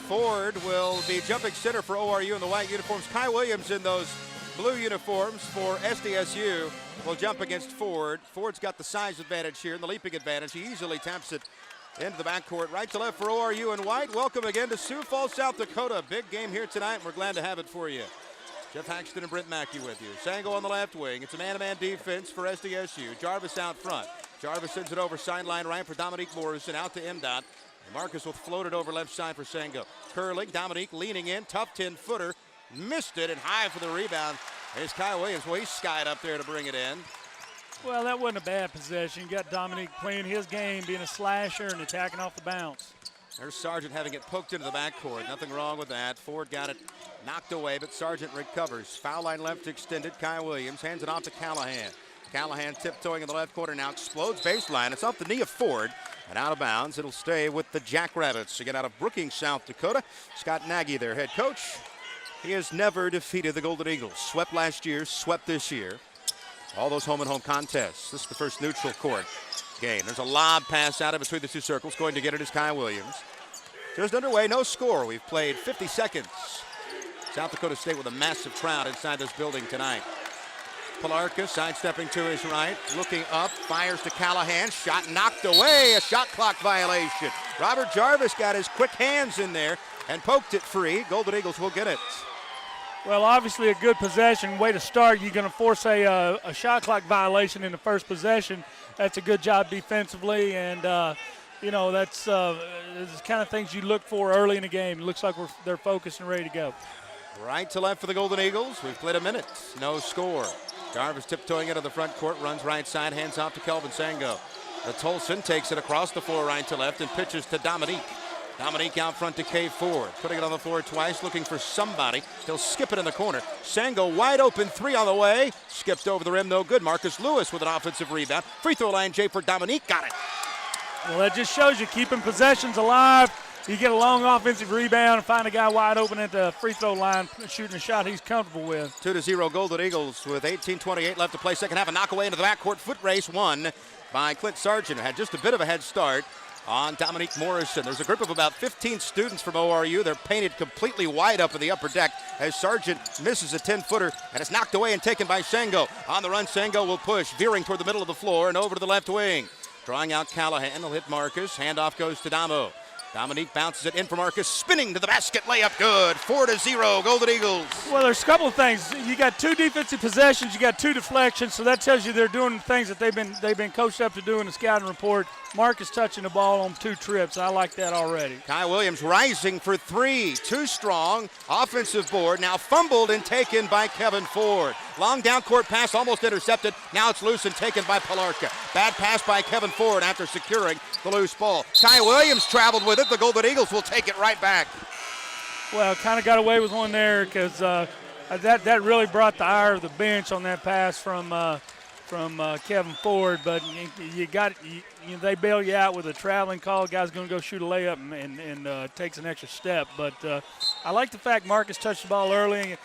Ford will be jumping center for ORU in the white uniforms. Kai Williams in those blue uniforms for SDSU will jump against Ford. Ford's got the size advantage here and the leaping advantage. He easily taps it into the backcourt. Right to left for ORU in white. Welcome again to Sioux Falls, South Dakota. Big game here tonight, and we're glad to have it for you. Jeff Haxton and Brent Mackey with you. Sango on the left wing. It's a man-to-man defense for SDSU. Jarvis out front. Jarvis sends it over sideline right for Dominique Morrison. Out to MDOT. Marcus will float it over left side for Sango. Curling. Dominique leaning in. Tough 10-footer. Missed it and high for the rebound. There's Kai Williams. Well, he skied up there to bring it in. Well, that wasn't a bad possession. You got Dominique playing his game, being a slasher and attacking off the bounce. There's Sargent having it poked into the backcourt. Nothing wrong with that. Ford got it knocked away, but Sargent recovers. Foul line left extended. Kai Williams hands it off to Callahan. Callahan tiptoeing in the left corner now. Explodes baseline. It's off the knee of Ford and out of bounds. It'll stay with the Jackrabbits. Again, out of Brookings, South Dakota. Scott Nagy, their head coach. He has never defeated the Golden Eagles. Swept last year, swept this year. All those home and home contests. This is the first neutral court game. There's a lob pass out of between the two circles. Going to get it is Kai Williams. Just underway, no score. We've played 50 seconds. South Dakota State with a massive crowd inside this building tonight. Palarka sidestepping to his right, looking up, fires to Callahan. Shot knocked away, a shot clock violation. Robert Jarvis got his quick hands in there and poked it free. Golden Eagles will get it. Well, obviously a good possession. Way to start. You're going to force a shot clock violation in the first possession. That's a good job defensively, and you know, that's the kind of things you look for early in the game. It looks like they're focused and ready to go. Right to left for the Golden Eagles. We've played a minute. No score. Jarvis tiptoeing into the front court, runs right side, hands off to Kelvin Sango. The Tolson takes it across the floor right to left and pitches to Dominique. Dominique out front to K. Ford, putting it on the floor twice, looking for somebody. He'll skip it in the corner. Sango wide open, three on the way. Skipped over the rim, no good. Marcus Lewis with an offensive rebound. Free throw line, J for Dominique, got it. Well, that just shows you keeping possessions alive. You get a long offensive rebound and find a guy wide open at the free throw line, shooting a shot he's comfortable with. 2-0 Golden Eagles with 18:28 left to play. Second half, a knockaway into the backcourt. Foot race won by Clint Sargent. Had just a bit of a head start on Dominique Morrison. There's a group of about 15 students from ORU. They're painted completely white up in the upper deck as Sargent misses a 10-footer, and it's knocked away and taken by Sango. On the run, Sango will push, veering toward the middle of the floor and over to the left wing. Drawing out Callahan, he'll hit Marcus. Handoff goes to Damo. Dominique bounces it in for Marcus, spinning to the basket, layup good. 4-0, Golden Eagles. Well, there's a couple of things. You got two defensive possessions, you got two deflections, so that tells you they're doing things that they've been coached up to do in the scouting report. Marcus touching the ball on 2 trips. I like that already. Kai Williams rising for 3. Too strong. Offensive board. Now fumbled and taken by Kevin Ford. Long down court pass almost intercepted. Now it's loose and taken by Palarka. Bad pass by Kevin Ford after securing the loose ball. Kai Williams traveled with it. The Golden Eagles will take it right back. Well, kind of got away with one there because that really brought the ire of the bench on that pass from Kevin Ford, but they bail you out with a traveling call. Guy's going to go shoot a layup and takes an extra step. But I like the fact Marcus touched the ball early.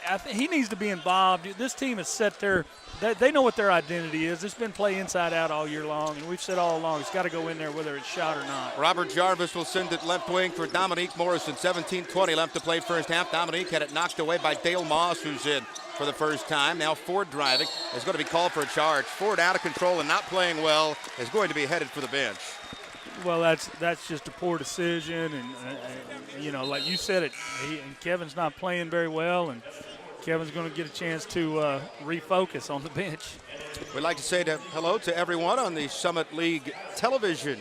I think he needs to be involved. This team is set there. They know what their identity is. It's been play inside out all year long, and we've said all along it's got to go in there whether it's shot or not. Robert Jarvis will send it left wing for Dominique Morrison. 17:20 left to play first half. Dominique had it knocked away by Dale Moss, who's in for the first time. Now Ford driving is going to be called for a charge. Ford out of control and not playing well is going to be headed for the bench. Well, that's just a poor decision, and you know, like you said, Kevin's not playing very well, and Kevin's going to get a chance to refocus on the bench. We'd like to say hello to everyone on the Summit League television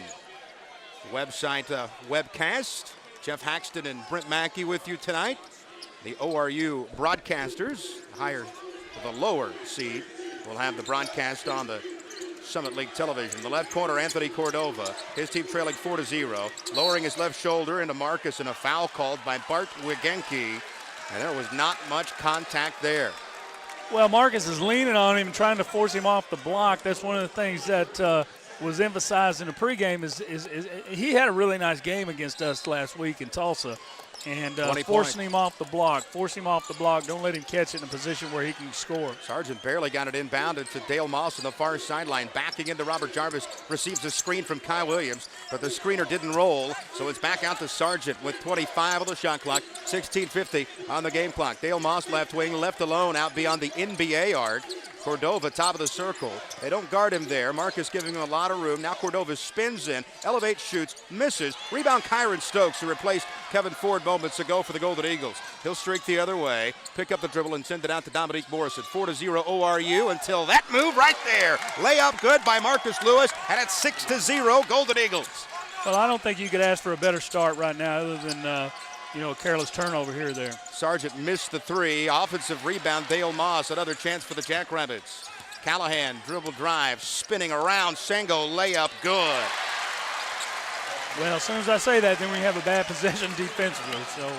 website webcast. Jeff Haxton and Brent Mackey with you tonight. The ORU broadcasters, the lower seed, will have the broadcast on the Summit League television. The left corner, Anthony Cordova. His team trailing 4-0. Lowering his left shoulder into Marcus, and a foul called by Bart Wigenke. And there was not much contact there. Well, Marcus is leaning on him, trying to force him off the block. That's one of the things that was emphasized in the pregame is he had a really nice game against us last week in Tulsa. And forcing him off the block. Don't let him catch it in a position where he can score. Sargent barely got it inbounded to Dale Moss on the far sideline. Backing into Robert Jarvis, receives a screen from Kai Williams, but the screener didn't roll, so it's back out to Sargent with 25 on the shot clock, 16:50 on the game clock. Dale Moss left wing, left alone out beyond the NBA arc. Cordova, top of the circle. They don't guard him there. Marcus giving him a lot of room. Now Cordova spins in, elevates, shoots, misses. Rebound Kyron Stokes, who replaced Kevin Ford moments ago for the Golden Eagles. He'll streak the other way, pick up the dribble, and send it out to Dominique Morrison. 4-0 ORU until that move right there. Layup good by Marcus Lewis, and it's 6-0 Golden Eagles. Well, I don't think you could ask for a better start right now other than a careless turnover here or there. Sargent missed the three. Offensive rebound, Dale Moss. Another chance for the Jackrabbits. Callahan, dribble drive, spinning around. Sengo, layup, good. Well, as soon as I say that, then we have a bad possession defensively. So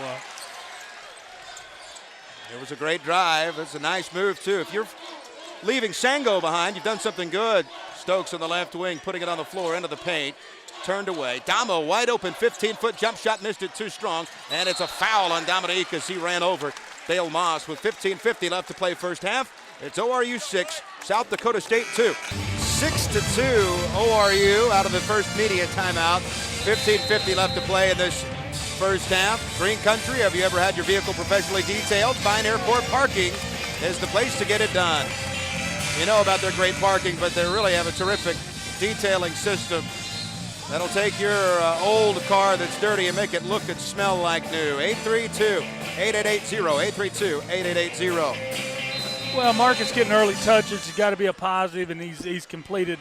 it was a great drive. It's a nice move, too. If you're leaving Sengo behind, you've done something good. Stokes on the left wing, putting it on the floor into the paint. Turned away. Damo wide open, 15-foot jump shot, missed it too strong, and it's a foul on Dominique as he ran over Dale Moss with 15:50 left to play first half. It's ORU 6, South Dakota State 2. 6-2 ORU out of the first media timeout. 15:50 left to play in this first half. Green Country, have you ever had your vehicle professionally detailed? Fine Airport Parking is the place to get it done. You know about their great parking, but they really have a terrific detailing system that'll take your old car that's dirty and make it look and smell like new. 832-8880, 832-8880. Well, Marcus getting early touches. He's got to be a positive, and he's completed.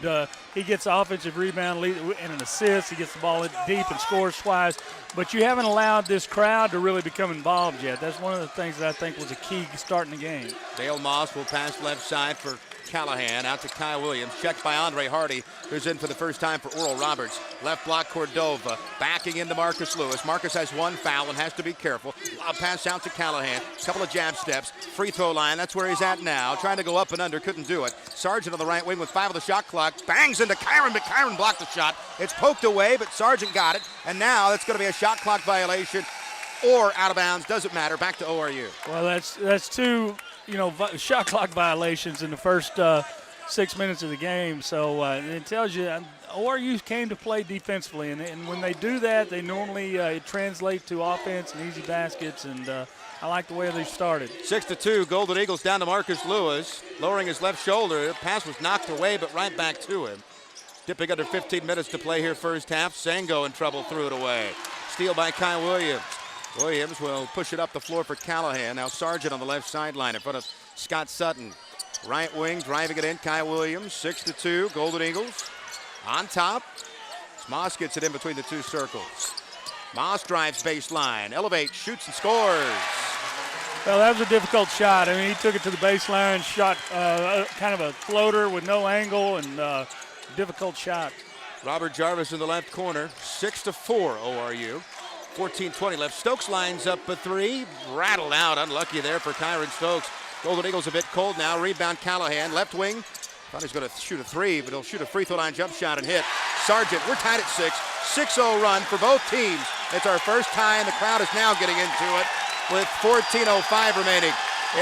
He gets an offensive rebound and an assist. He gets the ball deep and scores twice. But you haven't allowed this crowd to really become involved yet. That's one of the things that I think was a key starting the game. Dale Moss will pass left side for Callahan, out to Kai Williams, checked by Andre Hardy, who's in for the first time for Oral Roberts. Left block Cordova, backing into Marcus Lewis. Marcus has one foul and has to be careful. Pass out to Callahan, couple of jab steps, free throw line, that's where he's at now. Trying to go up and under, couldn't do it. Sargent on the right wing with 5 on the shot clock, bangs into Kyron, but Kyron blocked the shot. It's poked away, but Sargent got it, and now it's going to be a shot clock violation or out of bounds, doesn't matter, back to ORU. Well, that's two shot clock violations in the first 6 minutes of the game. So it tells you ORU came to play defensively, and when they do that, they normally translate to offense and easy baskets, and I like the way they started. 6-2, Golden Eagles down to Marcus Lewis, lowering his left shoulder. The pass was knocked away, but right back to him. Dipping under 15 minutes to play here first half. Sango in trouble, threw it away. Steal by Kai Williams. Williams will push it up the floor for Callahan. Now Sargent on the left sideline in front of Scott Sutton. Right wing, driving it in, Kai Williams. 6-2, Golden Eagles on top. Moss gets it in between the two circles. Moss drives baseline, elevates, shoots, and scores. Well, that was a difficult shot. I mean, he took it to the baseline, shot kind of a floater with no angle, and difficult shot. Robert Jarvis in the left corner, 6-4 ORU. 14-20 left. Stokes lines up a three. Rattled out. Unlucky there for Kyron Stokes. Golden Eagles a bit cold now. Rebound Callahan. Left wing. Thought he was going to shoot a three, but he'll shoot a free throw line jump shot and hit. Sargent, we're tied at 6. 6-0 run for both teams. It's our first tie, and the crowd is now getting into it with 14:05 remaining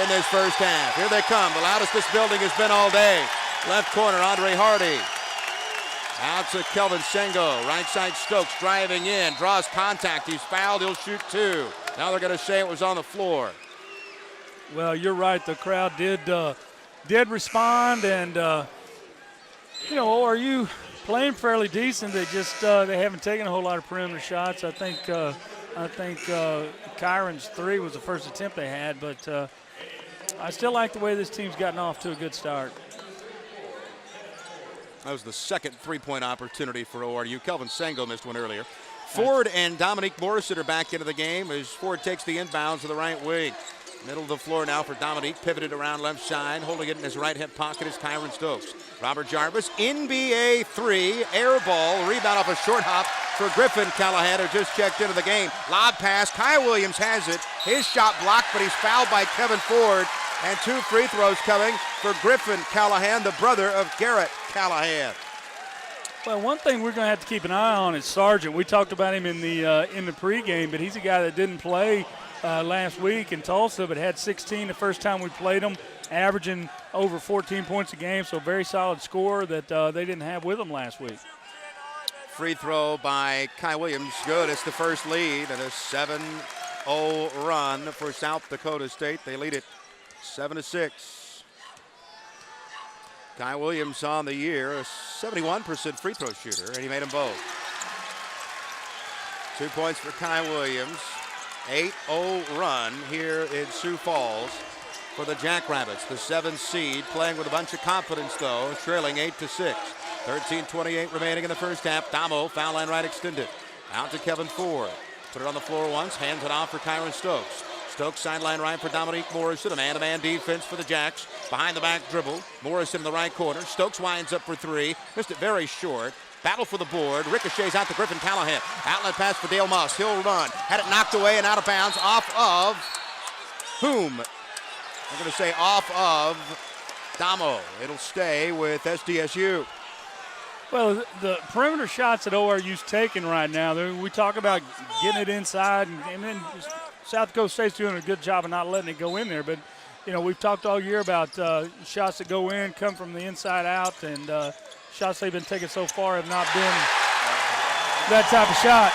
in this first half. Here they come. The loudest this building has been all day. Left corner, Andre Hardy. Out to Kelvin Sengo. Right side Stokes driving in. Draws contact. He's fouled. He'll shoot 2. Now they're going to say it was on the floor. Well, you're right. The crowd did respond, and ORU playing fairly decent. They just they haven't taken a whole lot of perimeter shots. I think Kyron's three was the first attempt they had, but I still like the way this team's gotten off to a good start. That was the second three-point opportunity for ORU. Kelvin Sengo missed one earlier. Ford and Dominique Morrison are back into the game as Ford takes the inbounds to the right wing. Middle of the floor now for Dominique, pivoted around left side, holding it in his right hip pocket is Kyron Stokes. Robert Jarvis, NBA 3, air ball, rebound off a short hop for Griffin Callahan, who just checked into the game. Lob pass, Kai Williams has it. His shot blocked, but he's fouled by Kevin Ford. And 2 free throws coming for Griffin Callahan, the brother of Garrett Callahan. Well, one thing we're going to have to keep an eye on is Sargent. We talked about him in the pregame, but he's a guy that didn't play last week in Tulsa, but had 16 the first time we played him, averaging over 14 points a game, so a very solid scorer that they didn't have with him last week. Free throw by Kai Williams. Good. It's the first lead and a 7-0 run for South Dakota State. They lead it 7-6. Kai Williams on the year, a 71% free throw shooter, and he made them both. 2 points for Kai Williams. 8-0 run here in Sioux Falls for the Jackrabbits, the 7th seed, playing with a bunch of confidence, though, trailing 8-6. 13:28 remaining in the first half. Damo, foul line right extended. Out to Kevin Ford. Put it on the floor once, hands it off for Kyron Stokes. Stokes sideline right for Dominique Morrison. A man-to-man defense for the Jacks. Behind the back dribble. Morrison in the right corner. Stokes winds up for three. Missed it very short. Battle for the board. Ricochets out to Griffin Callahan. Outlet pass for Dale Moss. He'll run. Had it knocked away and out of bounds off of whom? I'm going to say off of Damo. It'll stay with SDSU. Well, the perimeter shots that ORU's taking right now, we talk about getting it inside, and then South Dakota State's doing a good job of not letting it go in there. But, you know, we've talked all year about shots that go in, come from the inside out, and shots they've been taking so far have not been that type of shot.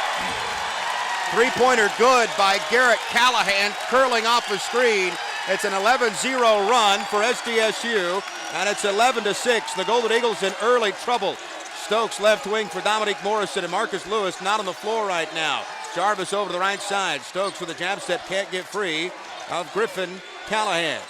Three-pointer good by Garrett Callahan, curling off a screen. It's an 11-0 run for SDSU, and it's 11-6. The Golden Eagles in early trouble. Stokes left wing for Dominique Morrison, and Marcus Lewis not on the floor right now. Jarvis over to the right side. Stokes with a jab step, can't get free of Griffin Callahan.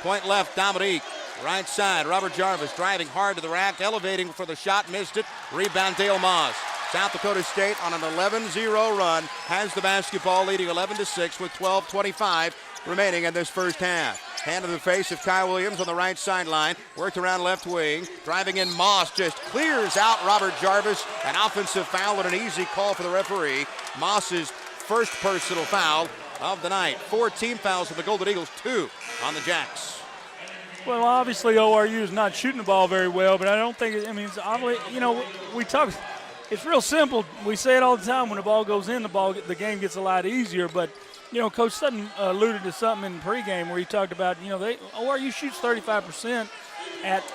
Point left, Dominique. Right side, Robert Jarvis driving hard to the rack, elevating for the shot, missed it. Rebound, Dale Moss. South Dakota State on an 11-0 run has the basketball, leading 11-6 with 12:25 remaining in this first half. Hand to the face of Kai Williams on the right sideline. Worked around left wing. Driving in Moss just clears out Robert Jarvis. An offensive foul and an easy call for the referee. Moss's first personal foul of the night. 4 team fouls for the Golden Eagles, 2 on the Jacks. Well, obviously ORU is not shooting the ball very well, but I don't think, it's obviously, you know, we talk, it's real simple. We say it all the time, when the ball goes in, the game gets a lot easier, but you know, Coach Sutton alluded to something in the pregame where he talked about, you know, ORU shoots 35%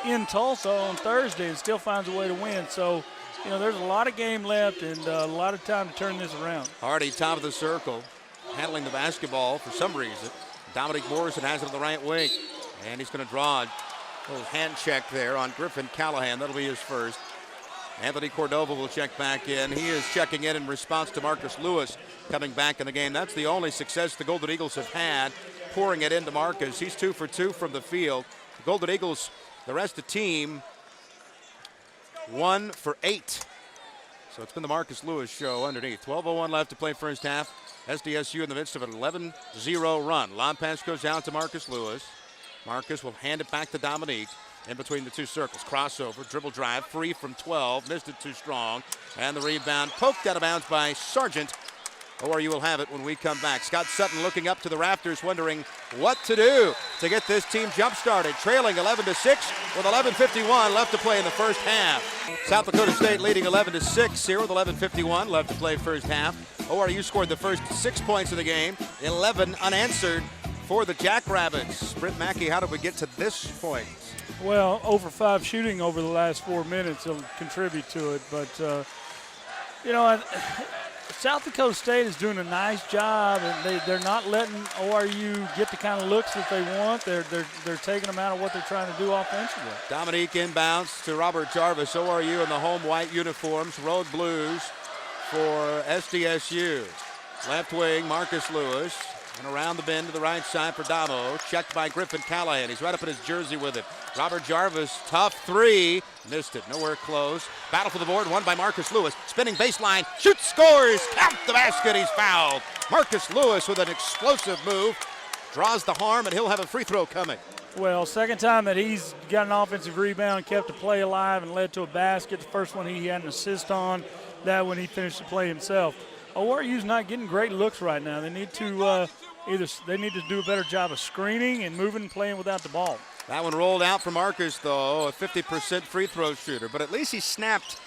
in Tulsa on Thursday and still finds a way to win. So, you know, there's a lot of game left and a lot of time to turn this around. Hardy, top of the circle, handling the basketball for some reason. Dominique Morrison has it on the right wing, and he's going to draw a little hand check there on Griffin Callahan. That'll be his first. Anthony Cordova will check back in. He is checking in response to Marcus Lewis coming back in the game. That's the only success the Golden Eagles have had, pouring it into Marcus. He's 2 for 2 from the field. The Golden Eagles, the rest of the team, 1 for 8. So it's been the Marcus Lewis show underneath. 12:01 left to play first half. SDSU in the midst of an 11-0 run. Lob pass goes out to Marcus Lewis. Marcus will hand it back to Dominique. In between the two circles, crossover, dribble drive, free from 12, missed it too strong, and the rebound poked out of bounds by Sargent. ORU will have it when we come back. Scott Sutton looking up to the rafters, wondering what to do to get this team jump-started. Trailing 11-6 with 11:51 left to play in the first half. South Dakota State leading 11-6 here with 11:51 left to play first half. ORU scored the first 6 points of the game, 11 unanswered for the Jackrabbits. Brent Mackey, how did we get to this point? Well, over 5 shooting over the last 4 minutes will contribute to it. But, you know, South Dakota State is doing a nice job, and they're not letting ORU get the kind of looks that they want. They're taking them out of what they're trying to do offensively. Dominique inbounds to Robert Jarvis. ORU in the home white uniforms, road blues for SDSU. Left wing, Marcus Lewis. And around the bend to the right side for Damo. Checked by Griffin Callahan. He's right up in his jersey with it. Robert Jarvis, tough three. Missed it, nowhere close. Battle for the board, won by Marcus Lewis. Spinning baseline, shoots, scores, count the basket, he's fouled. Marcus Lewis with an explosive move. Draws the harm, and he'll have a free throw coming. Well, second time that he's got an offensive rebound, kept the play alive, and led to a basket. The first one he had an assist on. That one he finished the play himself. ORU's not getting great looks right now. They need to do a better job of screening and moving and playing without the ball. That one rolled out for Marcus, though, a 50% free throw shooter. But at least he snapped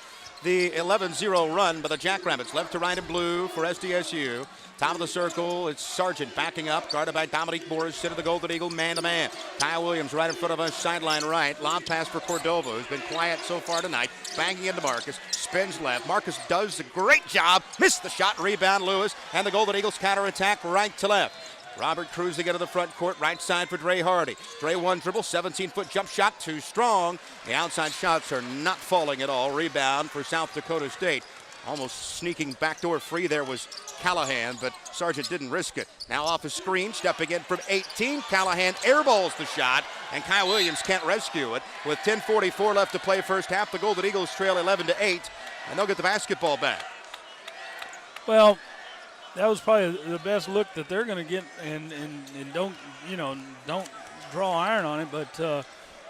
the 11-0 run by the Jackrabbits. Left to right in blue for SDSU. Top of the circle, it's Sargent backing up, guarded by Dominique Morris, center of the Golden Eagle, man-to-man. Kyle Williams right in front of us, sideline right. Lob pass for Cordova, who's been quiet so far tonight. Banging into Marcus, spins left. Marcus does a great job, missed the shot, rebound Lewis, and the Golden Eagles counterattack right to left. Robert cruising into the front court, right side for Dre Hardy. Dre one dribble, 17-foot jump shot, too strong. The outside shots are not falling at all. Rebound for South Dakota State. Almost sneaking backdoor free there was Callahan, but Sargent didn't risk it. Now off a screen, stepping in from 18. Callahan airballs the shot, and Kyle Williams can't rescue it. With 10:44 left to play first half, the Golden Eagles trail 11-8, and they'll get the basketball back. Well, that was probably the best look that they're going to get, and don't draw iron on it. But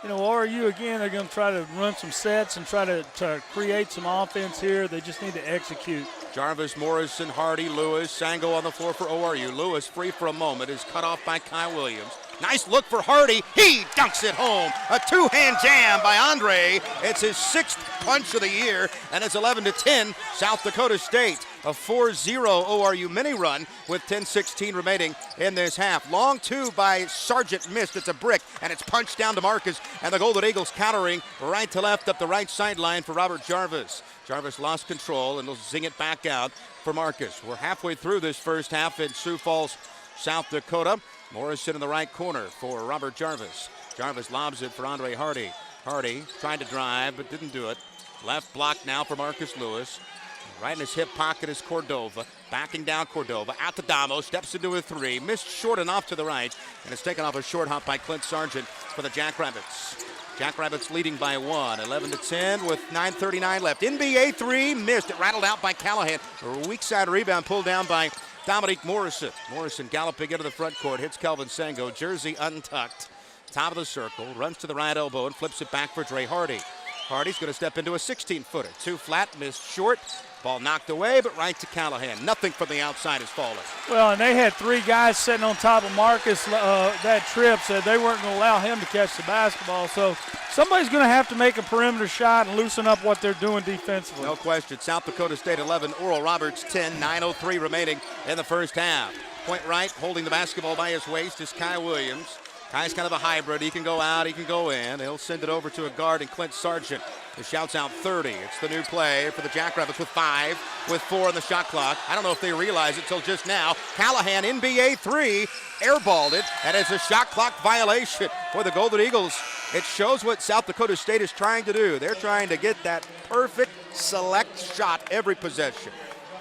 ORU again, they're going to try to run some sets and try to create some offense here. They just need to execute. Jarvis, Morrison, Hardy, Lewis, Sango on the floor for ORU. Lewis free for a moment, is cut off by Kyle Williams. Nice look for Hardy. He dunks it home. A two-hand jam by Andre. It's his 6th punch of the year, and it's 11-10 South Dakota State. A 4-0 ORU mini run with 10:16 remaining in this half. Long two by Sargent, missed. It's a brick, and it's punched down to Marcus, and the Golden Eagles countering right to left up the right sideline for Robert Jarvis. Jarvis lost control, and he'll zing it back out for Marcus. We're halfway through this first half in Sioux Falls, South Dakota. Morrison in the right corner for Robert Jarvis. Jarvis lobs it for Andre Hardy. Hardy tried to drive, but didn't do it. Left block now for Marcus Lewis. Right in his hip pocket is Cordova. Backing down Cordova. Out to Damo. Steps into a three. Missed short and off to the right. And it's taken off a short hop by Clint Sargent for the Jackrabbits. Jackrabbits leading by 1. 11-10 with 9:39 left. NBA three. Missed. It rattled out by Callahan. A weak side rebound pulled down by Dominique Morrison. Morrison galloping into the front court. Hits Kelvin Sango. Jersey untucked. Top of the circle. Runs to the right elbow and flips it back for Dre Hardy. Hardy's going to step into a 16-footer. Two flat. Missed short. Ball knocked away, but right to Callahan. Nothing from the outside is falling. Well, and they had 3 guys sitting on top of Marcus that trip, said they weren't going to allow him to catch the basketball. So somebody's going to have to make a perimeter shot and loosen up what they're doing defensively. No question. South Dakota State 11, Oral Roberts 10, 9:03 remaining in the first half. Point right, holding the basketball by his waist is Kyle Williams. Kai's kind of a hybrid. He can go out, he can go in. He'll send it over to a guard and Clint Sargent. He shouts out 30. It's the new play for the Jackrabbits with 5, with 4 on the shot clock. I don't know if they realize it till just now. Callahan, NBA 3, airballed it, and it's a shot clock violation for the Golden Eagles. It shows what South Dakota State is trying to do. They're trying to get that perfect select shot every possession.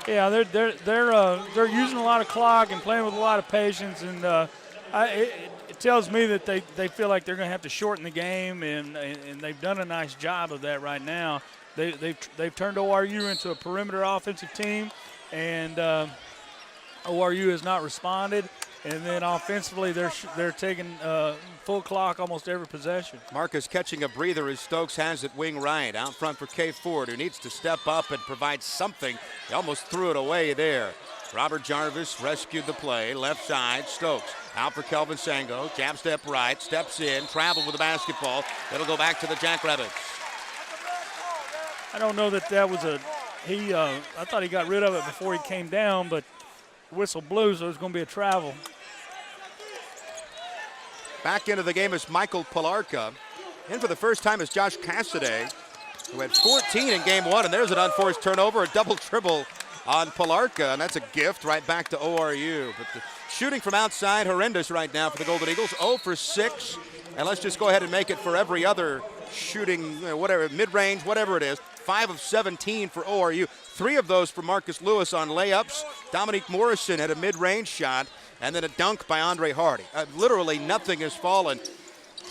Yeah, they're using a lot of clock and playing with a lot of patience, and it tells me that they feel like they're going to have to shorten the game, and they've done a nice job of that right now. They've turned ORU into a perimeter offensive team, and ORU has not responded. And then offensively, they're taking full clock almost every possession. Marcus catching a breather as Stokes has it wing right. Out front for K. Ford, who needs to step up and provide something. He almost threw it away there. Robert Jarvis rescued the play. Left side, Stokes. Out for Kelvin Sango. Jab step right, steps in, traveled with the basketball. It'll go back to the Jackrabbits. I don't know that was I thought he got rid of it before he came down, but whistle blew, so it's going to be a travel. Back into the game is Michael Pilarka. In for the first time is Josh Cassidy, who had 14 in game 1, and there's an unforced turnover, a double dribble on Pilarka, and that's a gift right back to ORU. But the shooting from outside, horrendous right now for the Golden Eagles, 0 for 6. And let's just go ahead and make it for every other shooting, whatever, mid-range, whatever it is. 5 of 17 for ORU. 3 of those for Marcus Lewis on layups. Dominique Morrison had a mid-range shot, and then a dunk by Andre Hardy. Literally nothing has fallen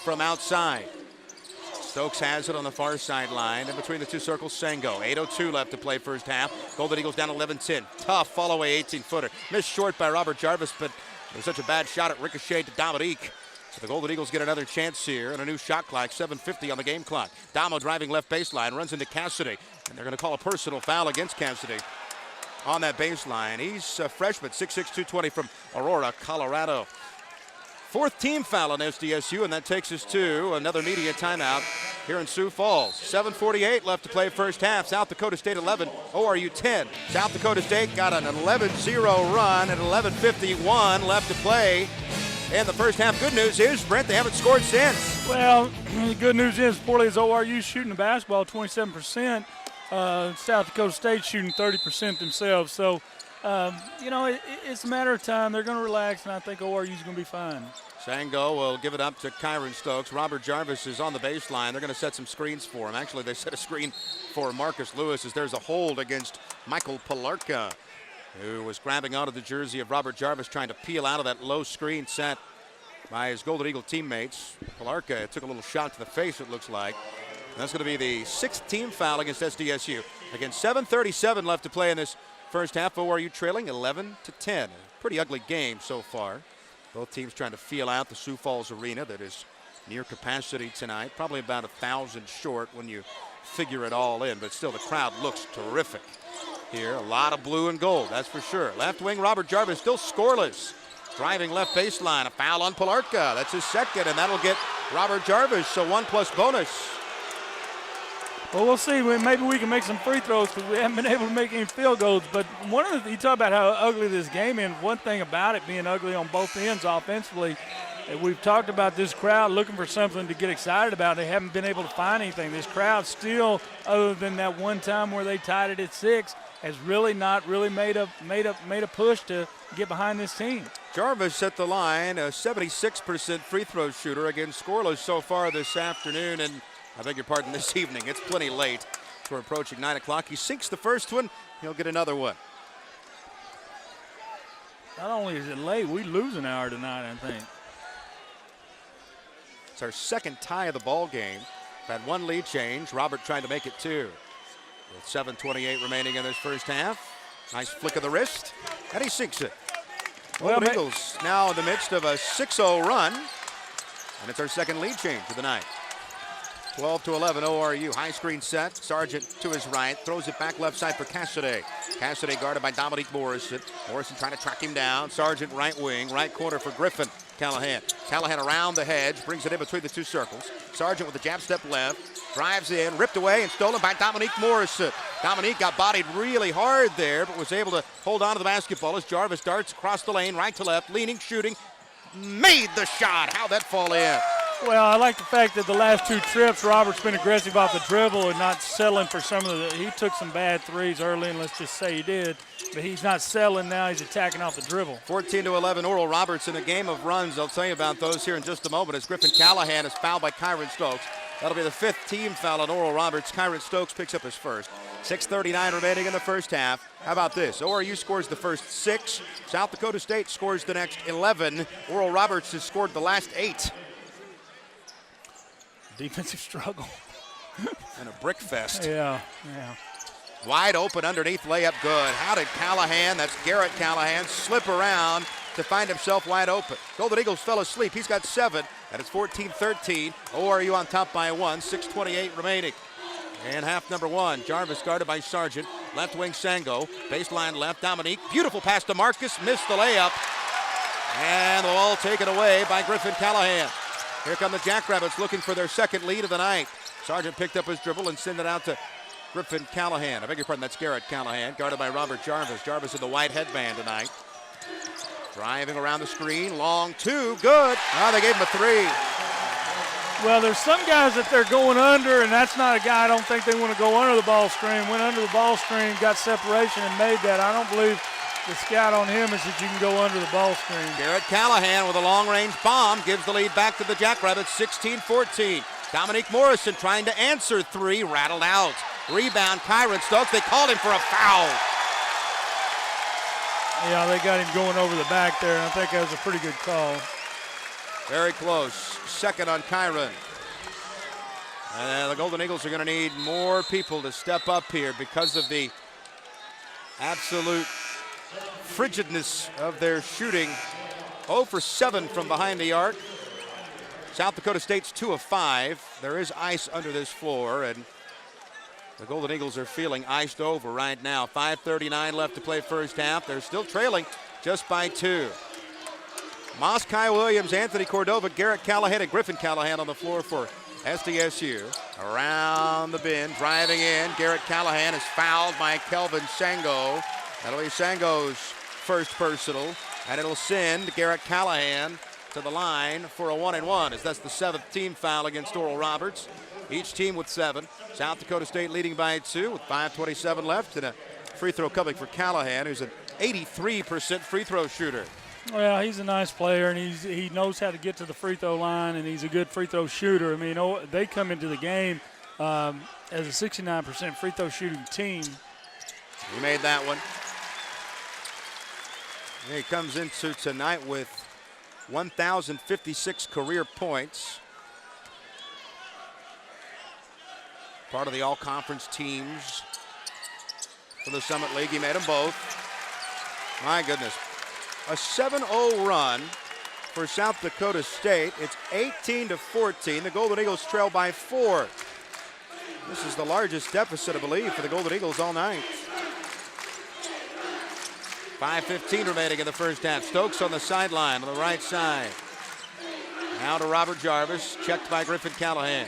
from outside. Stokes has it on the far sideline. In between the two circles, Sango. 8:02 left to play first half. Golden Eagles down 11-10. Tough follow-away 18-footer. Missed short by Robert Jarvis, but it was such a bad shot it ricocheted to Dominique. So the Golden Eagles get another chance here and a new shot clock, 7:50 on the game clock. Damo driving left baseline, runs into Cassidy, and they're going to call a personal foul against Cassidy on that baseline. He's a freshman, 6'6", 220 from Aurora, Colorado. 4th team foul on SDSU, and that takes us to another media timeout. here in Sioux Falls. 7:48 left to play first half. South Dakota State 11, ORU 10. South Dakota State got an 11-0 run at 11:51 left to play in the first half. Good news is, Brent, they haven't scored since. Well, the good news is, poorly as ORU shooting the basketball, 27%. South Dakota State shooting 30% themselves. So, it's a matter of time. They're going to relax, and I think ORU's going to be fine. Sango will give it up to Kyron Stokes. Robert Jarvis is on the baseline. They're going to set some screens for him. Actually, they set a screen for Marcus Lewis as there's a hold against Michael Palarka, who was grabbing onto the jersey of Robert Jarvis, trying to peel out of that low screen set by his Golden Eagle teammates. Palarka took a little shot to the face, it looks like. And that's going to be the 6th team foul against SDSU. Again, 7:37 left to play in this first half. ORU trailing 11-10. Pretty ugly game so far. Both teams trying to feel out the Sioux Falls Arena that is near capacity tonight. Probably about 1,000 short when you figure it all in, but still the crowd looks terrific here. A lot of blue and gold, that's for sure. Left wing Robert Jarvis still scoreless. Driving left baseline, a foul on Palarka. That's his second, and that'll get Robert Jarvis, so 1+ bonus. Well, we'll see. Maybe we can make some free throws because we haven't been able to make any field goals. But you talk about how ugly this game is. One thing about it being ugly on both ends offensively, we've talked about this crowd looking for something to get excited about. They haven't been able to find anything. This crowd still, other than that one time where they tied it at 6, has really not really made a push to get behind this team. Jarvis at the line, a 76% free throw shooter. Again, scoreless so far this afternoon, and I beg your pardon, this evening. It's plenty late. We're approaching 9 o'clock. He sinks the first one. He'll get another one. Not only is it late, we lose an hour tonight, I think. It's our second tie of the ball game. We've had one lead change. Robert trying to make it 2. With 7:28 remaining in this first half. Nice flick of the wrist, and he sinks it. Well, Eagles now in the midst of a 6-0 run, and it's our second lead change of the night. 12-11 ORU. High screen set. Sargent to his right. Throws it back left side for Cassidy. Cassidy guarded by Dominique Morrison. Morrison trying to track him down. Sargent right wing. Right corner for Griffin Callahan. Callahan around the hedge. Brings it in between the two circles. Sargent with a jab step left. Drives in. Ripped away and stolen by Dominique Morrison. Dominique got bodied really hard there, but was able to hold on to the basketball as Jarvis darts across the lane. Right to left. Leaning. Shooting. Made the shot. How'd that fall in? Well, I like the fact that the last 2 trips, Robert's been aggressive off the dribble and not settling for some of the – he took some bad threes early, and let's just say he did. But he's not settling now. He's attacking off the dribble. 14-11, Oral Roberts in a game of runs. I'll tell you about those here in just a moment as Griffin Callahan is fouled by Kyron Stokes. That'll be the 5th team foul on Oral Roberts. Kyron Stokes picks up his first. 6:39 remaining in the first half. How about this? ORU scores the first 6. South Dakota State scores the next 11. Oral Roberts has scored the last 8. Defensive struggle. And a brick fest. Yeah. Wide open underneath layup, good. How did Callahan, that's Garrett Callahan, slip around to find himself wide open? Golden Eagles fell asleep. He's got 7, and it's 14-13. ORU on top by 1, 6:28 remaining. And half number 1, Jarvis guarded by Sargent. Left wing Sango, baseline left, Dominique. Beautiful pass to Marcus, missed the layup. And the ball taken away by Griffin Callahan. Here come the Jackrabbits looking for their second lead of the night. Sargent picked up his dribble and sent it out to Griffin Callahan. I beg your pardon, that's Garrett Callahan, guarded by Robert Jarvis. Jarvis in the white headband tonight. Driving around the screen, long 2, good. Now they gave him a 3. Well, there's some guys that they're going under, and that's not a guy I don't think they want to go under the ball screen. Went under the ball screen, got separation, and made that. I don't believe the scout on him is that you can go under the ball screen. Garrett Callahan with a long-range bomb gives the lead back to the Jackrabbits, 16-14. Dominique Morrison trying to answer 3, rattled out. Rebound, Kyron Stokes. They called him for a foul. Yeah, they got him going over the back there, and I think that was a pretty good call. Very close. Second on Kyron. And the Golden Eagles are going to need more people to step up here because of the absolute frigidness of their shooting. 0 for 7 from behind the arc. South Dakota State's 2 of 5. There is ice under this floor, and the Golden Eagles are feeling iced over right now. 5:39 left to play first half. They're still trailing just by 2. Moss, Kai Williams, Anthony Cordova, Garrett Callahan, and Griffin Callahan on the floor for SDSU around the bend, driving in. Garrett Callahan is fouled by Kelvin Sango. That'll be Sango's first personal, and it'll send Garrett Callahan to the line for a 1-and-1, as that's the 7th team foul against Oral Roberts. Each team with 7. South Dakota State leading by 2 with 5:27 left, and a free throw coming for Callahan, who's an 83% free throw shooter. Well, he's a nice player, and he knows how to get to the free throw line, and he's a good free throw shooter. I mean, they come into the game as a 69% free throw shooting team. He made that one. He comes into tonight with 1,056 career points. Part of the all-conference teams for the Summit League. He made them both. My goodness. A 7-0 run for South Dakota State. It's 18-14. The Golden Eagles trail by 4. This is the largest deficit, I believe, for the Golden Eagles all night. 5:15 remaining in the first half. Stokes on the sideline on the right side. Now to Robert Jarvis, checked by Griffin Callahan.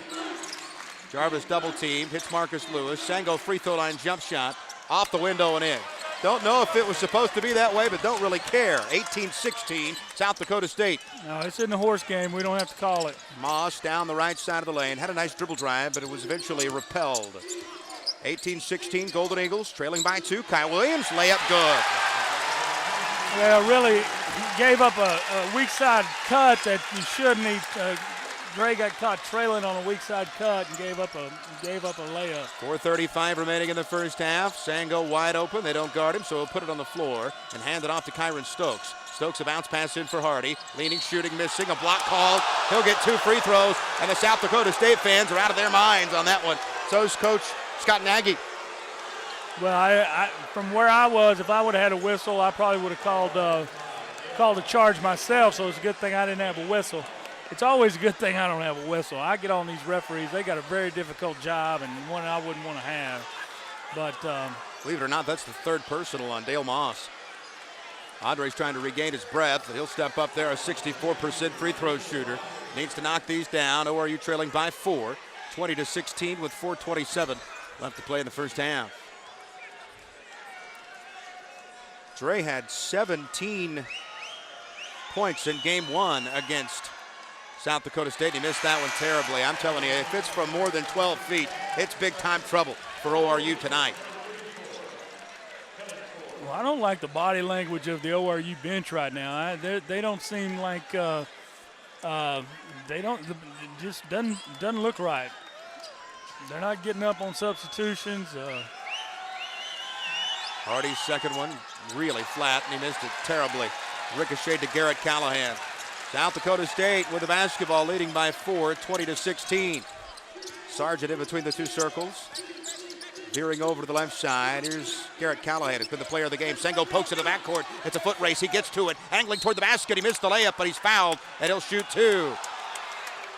Jarvis double teamed, hits Marcus Lewis. Sango free throw line jump shot, off the window and in. Don't know if it was supposed to be that way, but don't really care. 18-16, South Dakota State. No, it's in the horse game. We don't have to call it. Moss down the right side of the lane. Had a nice dribble drive, but it was eventually repelled. 18-16, Golden Eagles trailing by 2. Kyle Williams, layup good. Well, really gave up a weak side cut that you shouldn't. Gray got caught trailing on a weak side cut and gave up a layup. 4:35 remaining in the first half. Sango wide open. They don't guard him, so he'll put it on the floor and hand it off to Kyron Stokes. Stokes a bounce pass in for Hardy. Leaning, shooting, missing. A block called. He'll get 2 free throws, and the South Dakota State fans are out of their minds on that one. So's Coach Scott Nagy. Well, I from where I was, if I would have had a whistle, I probably would have called a charge myself, so it's a good thing I didn't have a whistle. It's always a good thing I don't have a whistle. I get on these referees. They got a very difficult job and one I wouldn't want to have. But believe it or not, that's the 3rd personal on Dale Moss. Andre's trying to regain his breath. He'll step up there, a 64% free throw shooter. Needs to knock these down. ORU trailing by 4, 20-16 with 4:27 left to play in the first half. Dre had 17 points in game 1 against South Dakota State. He missed that one terribly. I'm telling you, if it's from more than 12 feet, it's big time trouble for ORU tonight. Well, I don't like the body language of the ORU bench right now. They don't seem like it just doesn't look right. They're not getting up on substitutions. Hardy's second one really flat, and he missed it terribly. Ricocheted to Garrett Callahan. South Dakota State with the basketball leading by 4, 20-16. Sargent in between the 2 circles. Veering over to the left side. Here's Garrett Callahan, who's been the player of the game. Sengo pokes in the backcourt. It's a foot race. He gets to it. Angling toward the basket. He missed the layup, but he's fouled, and he'll shoot 2.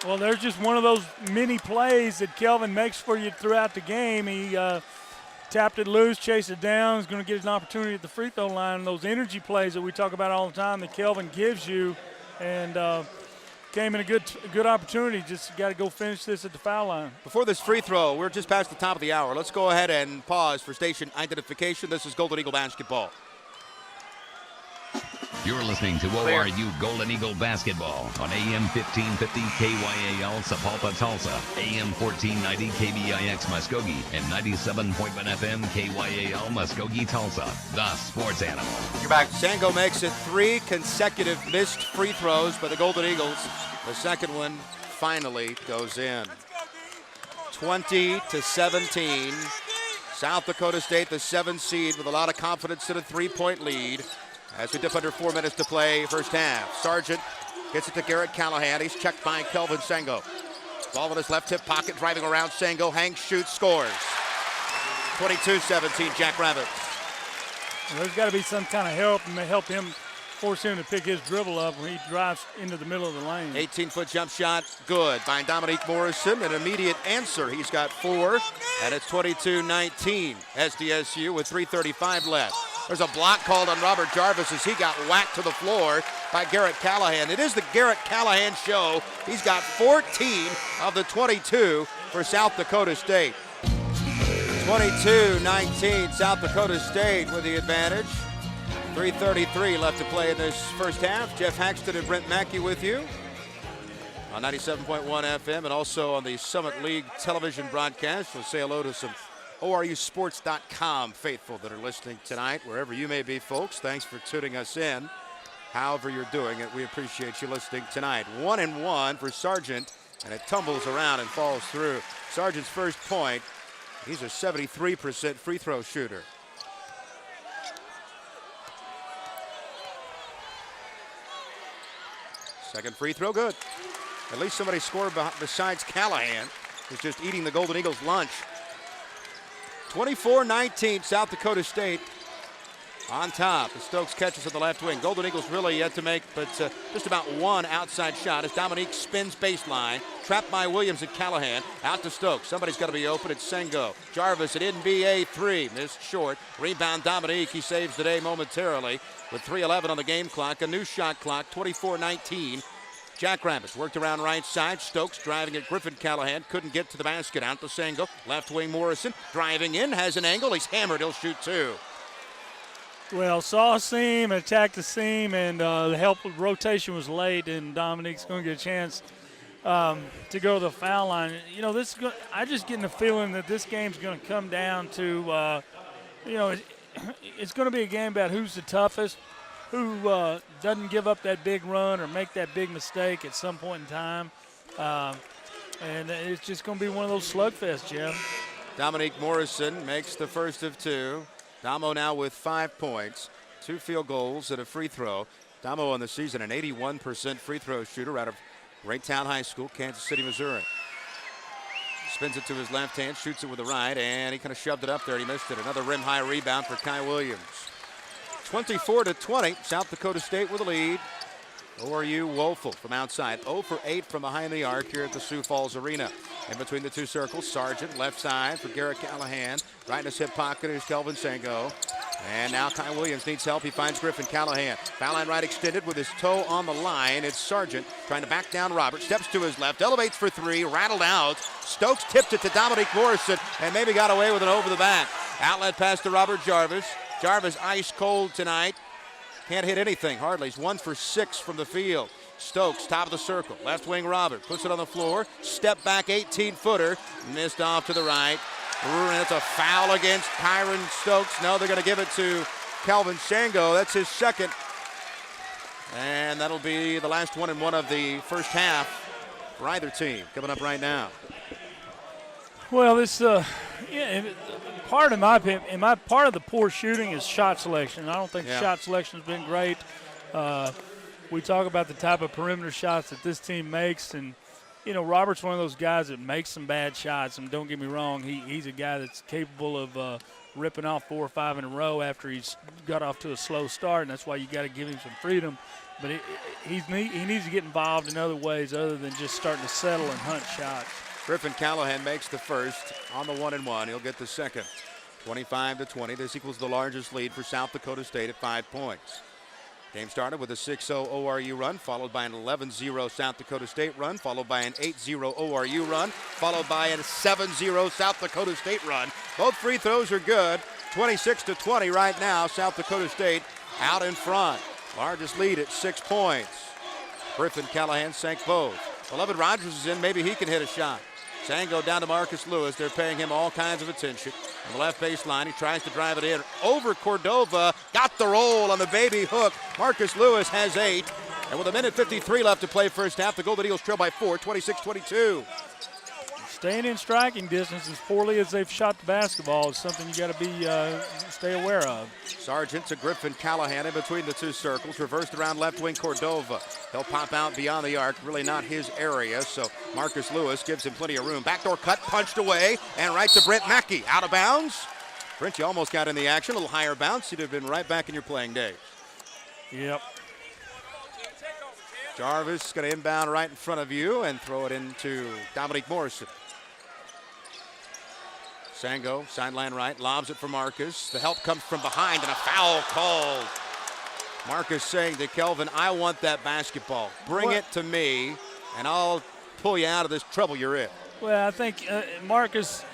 Well, there's just one of those many plays that Kelvin makes for you throughout the game. He tapped it loose, chased it down. He's going to get an opportunity at the free throw line. Those energy plays that we talk about all the time that Kelvin gives you, and came in a good opportunity. Just got to go finish this at the foul line. Before this free throw, we're just past the top of the hour. Let's go ahead and pause for station identification. This is Golden Eagle basketball. You're listening to ORU Golden Eagle basketball on AM 1550 KYAL Sapulpa Tulsa, AM 1490 KBIX Muskogee, and 97.1 FM KYAL Muskogee Tulsa, the sports animal. You're back. Sango makes it 3 consecutive missed free throws by the Golden Eagles. The second one finally goes in. 20-17. South Dakota State, the 7 seed, with a lot of confidence in a 3-point lead. As we dip under 4 minutes to play first half. Sargent gets it to Garrett Callahan. He's checked by Kelvin Sango. Ball in his left hip pocket, driving around Sango. Hangs, shoots, scores. 22-17, Jackrabbits. Well, there's got to be some kind of help and help him, force him to pick his dribble up when he drives into the middle of the lane. 18-foot jump shot, good by Dominique Morrison. An immediate answer. He's got 4, and it's 22-19. SDSU with 3:35 left. There's a block called on Robert Jarvis as he got whacked to the floor by Garrett Callahan. It is the Garrett Callahan show. He's got 14 of the 22 for South Dakota State. 22-19, South Dakota State with the advantage. 3:33 left to play in this first half. Jeff Haxton and Brent Mackey with you on 97.1 FM and also on the Summit League television broadcast. We'll say hello to some ORUsports.com faithful that are listening tonight, wherever you may be, folks. Thanks for tuning us in. However you're doing it, we appreciate you listening tonight. 1-1 for Sargent, and it tumbles around and falls through. Sargent's first point. He's a 73% free throw shooter. Second free throw, good. At least somebody scored besides Callahan, who's just eating the Golden Eagles' lunch. 24-19, South Dakota State on top. The Stokes catches at the left wing. Golden Eagles really yet to make but just about one outside shot as Dominique spins baseline. Trapped by Williams and Callahan. Out to Stokes. Somebody's got to be open. It's Sengo. Jarvis at NBA 3. Missed short. Rebound Dominique. He saves the day momentarily with 3:11 on the game clock. A new shot clock. 24-19. Jackrabbits worked around right side. Stokes driving at Griffin Callahan. Couldn't get to the basket. Out to Sengo. Left wing Morrison. Driving in. Has an angle. He's hammered. He'll shoot two. Well, saw a seam, attacked the seam, and the help with rotation was late, and Dominique's going to get a chance to go to the foul line. You know, I just getting the feeling that this game's going to come down to, it's going to be a game about who's the toughest, who doesn't give up that big run or make that big mistake at some point in time. And it's just going to be one of those slugfests, Jeff. Dominique Morrison makes the first of two. Damo now with 5 points, 2 field goals and a free throw. Damo on the season an 81% free throw shooter out of Raytown High School, Kansas City, Missouri. Spins it to his left hand, shoots it with the right, and he kind of shoved it up there and he missed it. Another rim high rebound for Kai Williams. 24-20, South Dakota State with a lead. ORU woeful from outside, 0 for 8 from behind the arc here at the Sioux Falls Arena. In between the two circles, Sargent left side for Garrett Callahan. Right in his hip pocket is Kelvin Sengo. And now Kai Williams needs help. He finds Griffin Callahan. Foul line right extended with his toe on the line. It's Sargent trying to back down Robert. Steps to his left, elevates for 3, rattled out. Stokes tipped it to Dominique Morrison and maybe got away with it over the back. Outlet pass to Robert Jarvis. Jarvis ice cold tonight. Can't hit anything, hardly. He's 1 for 6 from the field. Stokes, top of the circle. Left wing Robert puts it on the floor. Step back 18-footer. Missed off to the right. And it's a foul against Kyron Stokes. No, they're going to give it to Calvin Sengo. That's his second. And that'll be the last 1-1 of the first half for either team. Coming up right now. Well, this part of my opinion, part of the poor shooting is shot selection. I don't think shot selection has been great. We talk about the type of perimeter shots that this team makes, and Robert's one of those guys that makes some bad shots. And don't get me wrong, he's a guy that's capable of ripping off 4 or 5 in a row after he's got off to a slow start, and that's why you got to give him some freedom. But he needs to get involved in other ways other than just starting to settle and hunt shots. Griffin Callahan makes the first on the 1-1. He'll get the second. 25-20. This equals the largest lead for South Dakota State at 5 points. Game started with a 6-0 ORU run, followed by an 11-0 South Dakota State run, followed by an 8-0 ORU run, followed by a 7-0 South Dakota State run. Both free throws are good. 26-20 right now. South Dakota State out in front. Largest lead at 6 points. Griffin Callahan sank both. Beloved Rogers is in. Maybe he can hit a shot. Sango down to Marcus Lewis. They're paying him all kinds of attention. On the left baseline, he tries to drive it in. Over Cordova. Got the roll on the baby hook. Marcus Lewis has 8. And with 1:53 left to play first half, the Golden Eagles trail by 4, 26-22. Staying in striking distance as poorly as they've shot the basketball is something you got to be stay aware of. Sargent to Griffin Callahan in between the two circles. Reversed around left wing Cordova. He'll pop out beyond the arc. Really not his area, so Marcus Lewis gives him plenty of room. Backdoor cut, punched away, and right to Brent Mackey. Out of bounds. Brent, you almost got in the action. A little higher bounce. You'd have been right back in your playing days. Yep. Jarvis is going to inbound right in front of you and throw it into Dominique Morrison. Sango, sideline right, lobs it for Marcus. The help comes from behind and a foul called. Marcus saying to Kelvin, I want that basketball. Bring it to me, and I'll pull you out of this trouble you're in. Well, I think Marcus,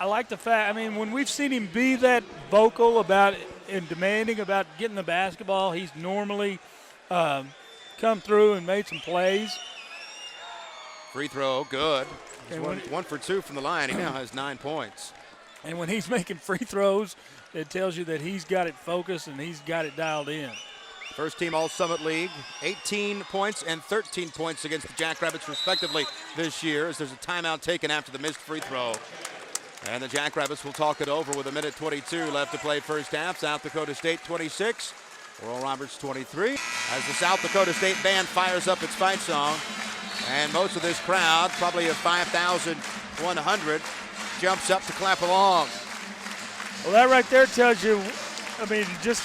I like the fact, I mean, when we've seen him be that vocal about and demanding about getting the basketball, he's normally come through and made some plays. Free throw, good. He's And one for 2 from the line. He now has 9 points. And when he's making free throws, it tells you that he's got it focused and he's got it dialed in. First team All-Summit League, 18 points and 13 points against the Jackrabbits respectively this year, as there's a timeout taken after the missed free throw. And the Jackrabbits will talk it over with 1:22 left to play first half. South Dakota State 26, Oral Roberts 23. As the South Dakota State band fires up its fight song, and most of this crowd, probably a 5,100, jumps up to clap along. Well, that right there tells you, I mean, just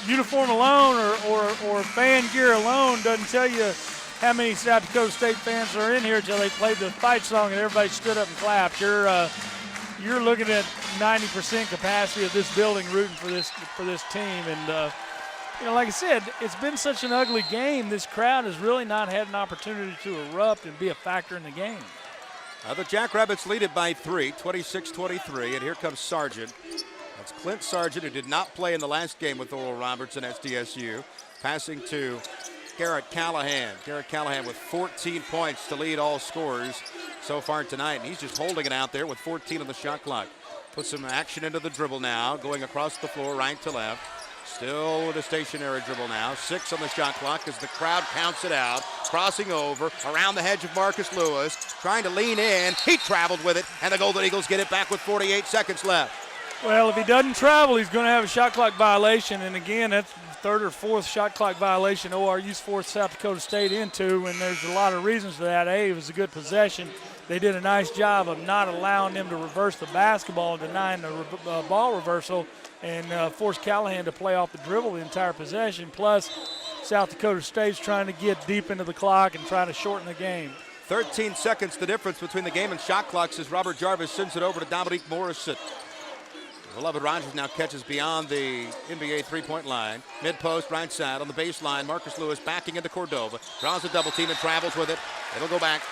uniform alone or fan gear alone doesn't tell you how many South Dakota State fans are in here until they played the fight song and everybody stood up and clapped. You're looking at 90% capacity of this building rooting for this team. And, like I said, it's been such an ugly game. This crowd has really not had an opportunity to erupt and be a factor in the game. The Jackrabbits lead it by 3, 26-23, and here comes Sargent. That's Clint Sargent, who did not play in the last game with Oral Roberts and SDSU. Passing to Garrett Callahan. Garrett Callahan with 14 points to lead all scorers so far tonight. And he's just holding it out there with 14 on the shot clock. Put some action into the dribble now, going across the floor right to left. Still with a stationary dribble now. 6 on the shot clock as the crowd counts it out. Crossing over, around the hedge of Marcus Lewis, trying to lean in. He traveled with it, and the Golden Eagles get it back with 48 seconds left. Well, if he doesn't travel, he's going to have a shot clock violation. And again, that's the 3rd or 4th shot clock violation ORU's forced South Dakota State into, and there's a lot of reasons for that. A, it was a good possession. They did a nice job of not allowing them to reverse the basketball and denying the ball reversal, and forced Callahan to play off the dribble the entire possession. Plus, South Dakota State's trying to get deep into the clock and trying to shorten the game. 13 seconds the difference between the game and shot clocks as Robert Jarvis sends it over to Dominique Morrison. Beloved Rogers now catches beyond the NBA three-point line. Mid-post, right side on the baseline. Marcus Lewis backing into Cordova. Draws a double team and travels with it. It'll go back.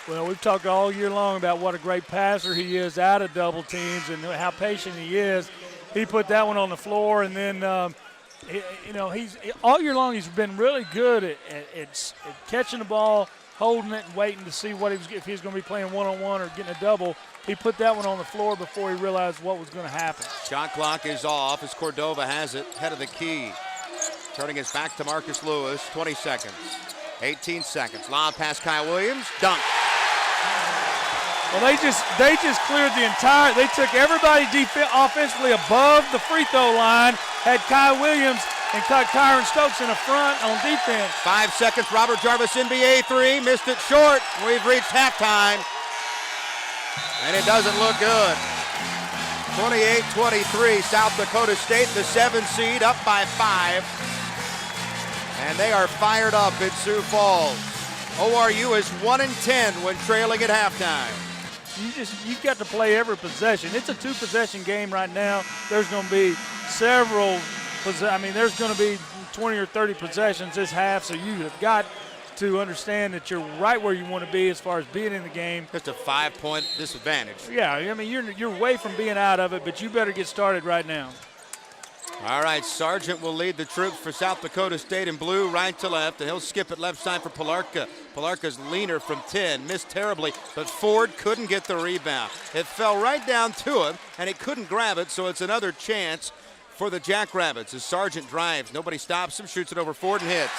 Well, we've talked all year long about what a great passer he is out of double teams and how patient he is. He put that one on the floor, and then, he's all year long he's been really good at catching the ball, holding it, and waiting to see if he's going to be playing one-on-one or getting a double. He put that one on the floor before he realized what was going to happen. Shot clock is off as Cordova has it, head of the key. Turning his back to Marcus Lewis, 20 seconds. 18 seconds. Lob past Kai Williams, dunk. Well, they just cleared the entire. They took everybody offensively above the free throw line. Had Kai Williams and cut Kyron Stokes in the front on defense. 5 seconds. Robert Jarvis NBA 3 missed it short. We've reached halftime, and it doesn't look good. 28-23. South Dakota State, the 7 seed, up by 5, and they are fired up at Sioux Falls. ORU is 1-10 when trailing at halftime. You've got to play every possession. It's a 2-possession game right now. There's going to be several. There's going to be 20 or 30 possessions this half. So you have got to understand that you're right where you want to be as far as being in the game. Just a 5-point disadvantage. Yeah, I mean you're way from being out of it, but you better get started right now. All right, Sargent will lead the troops for South Dakota State in blue, right to left, and he'll skip it left side for Palarka. Palarka's leaner from 10, missed terribly, but Ford couldn't get the rebound. It fell right down to him, and he couldn't grab it, so it's another chance for the Jackrabbits as Sargent drives. Nobody stops him, shoots it over Ford and hits.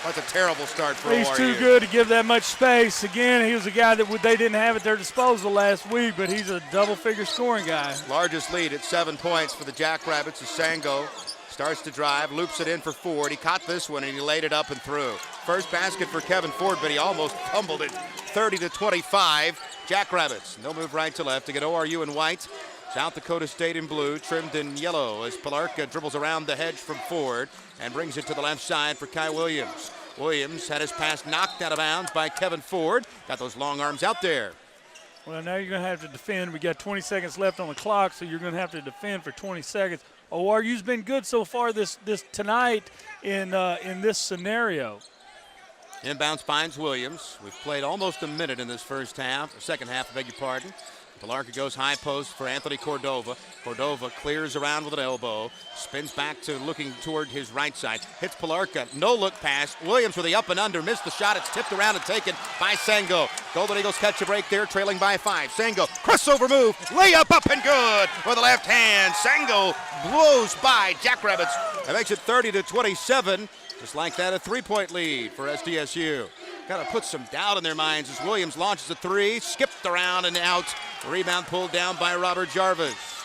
That's a terrible start for ORU. He's too good to give that much space. Again, he was a guy that they didn't have at their disposal last week, but he's a double-figure scoring guy. Largest lead at 7 points for the Jackrabbits as Sango starts to drive, loops it in for Ford. He caught this one, and he laid it up and through. First basket for Kevin Ford, but he almost fumbled it. 30-25. Jackrabbits, they'll move right to left to get ORU in white. South Dakota State in blue, trimmed in yellow as Palarka dribbles around the hedge from Ford and brings it to the left side for Kai Williams. Williams had his pass knocked out of bounds by Kevin Ford. Got those long arms out there. Well, now you're going to have to defend. We got 20 seconds left on the clock, so you're going to have to defend for 20 seconds. ORU's been good so far this tonight in this scenario. Inbounds finds Williams. We've played almost a minute in this second half, I beg your pardon. Pilarka goes high post for Anthony Cordova. Cordova clears around with an elbow, spins back to looking toward his right side, hits Pilarka, no look pass. Williams with the up and under, missed the shot. It's tipped around and taken by Sango. Golden Eagles catch a break there, trailing by 5. Sango, crossover move, layup up and good with the left hand. Sango blows by Jackrabbits. That makes it 30-27. Just like that, a 3-point lead for SDSU. Got to put some doubt in their minds as Williams launches a 3, skipped around and out. Rebound pulled down by Robert Jarvis.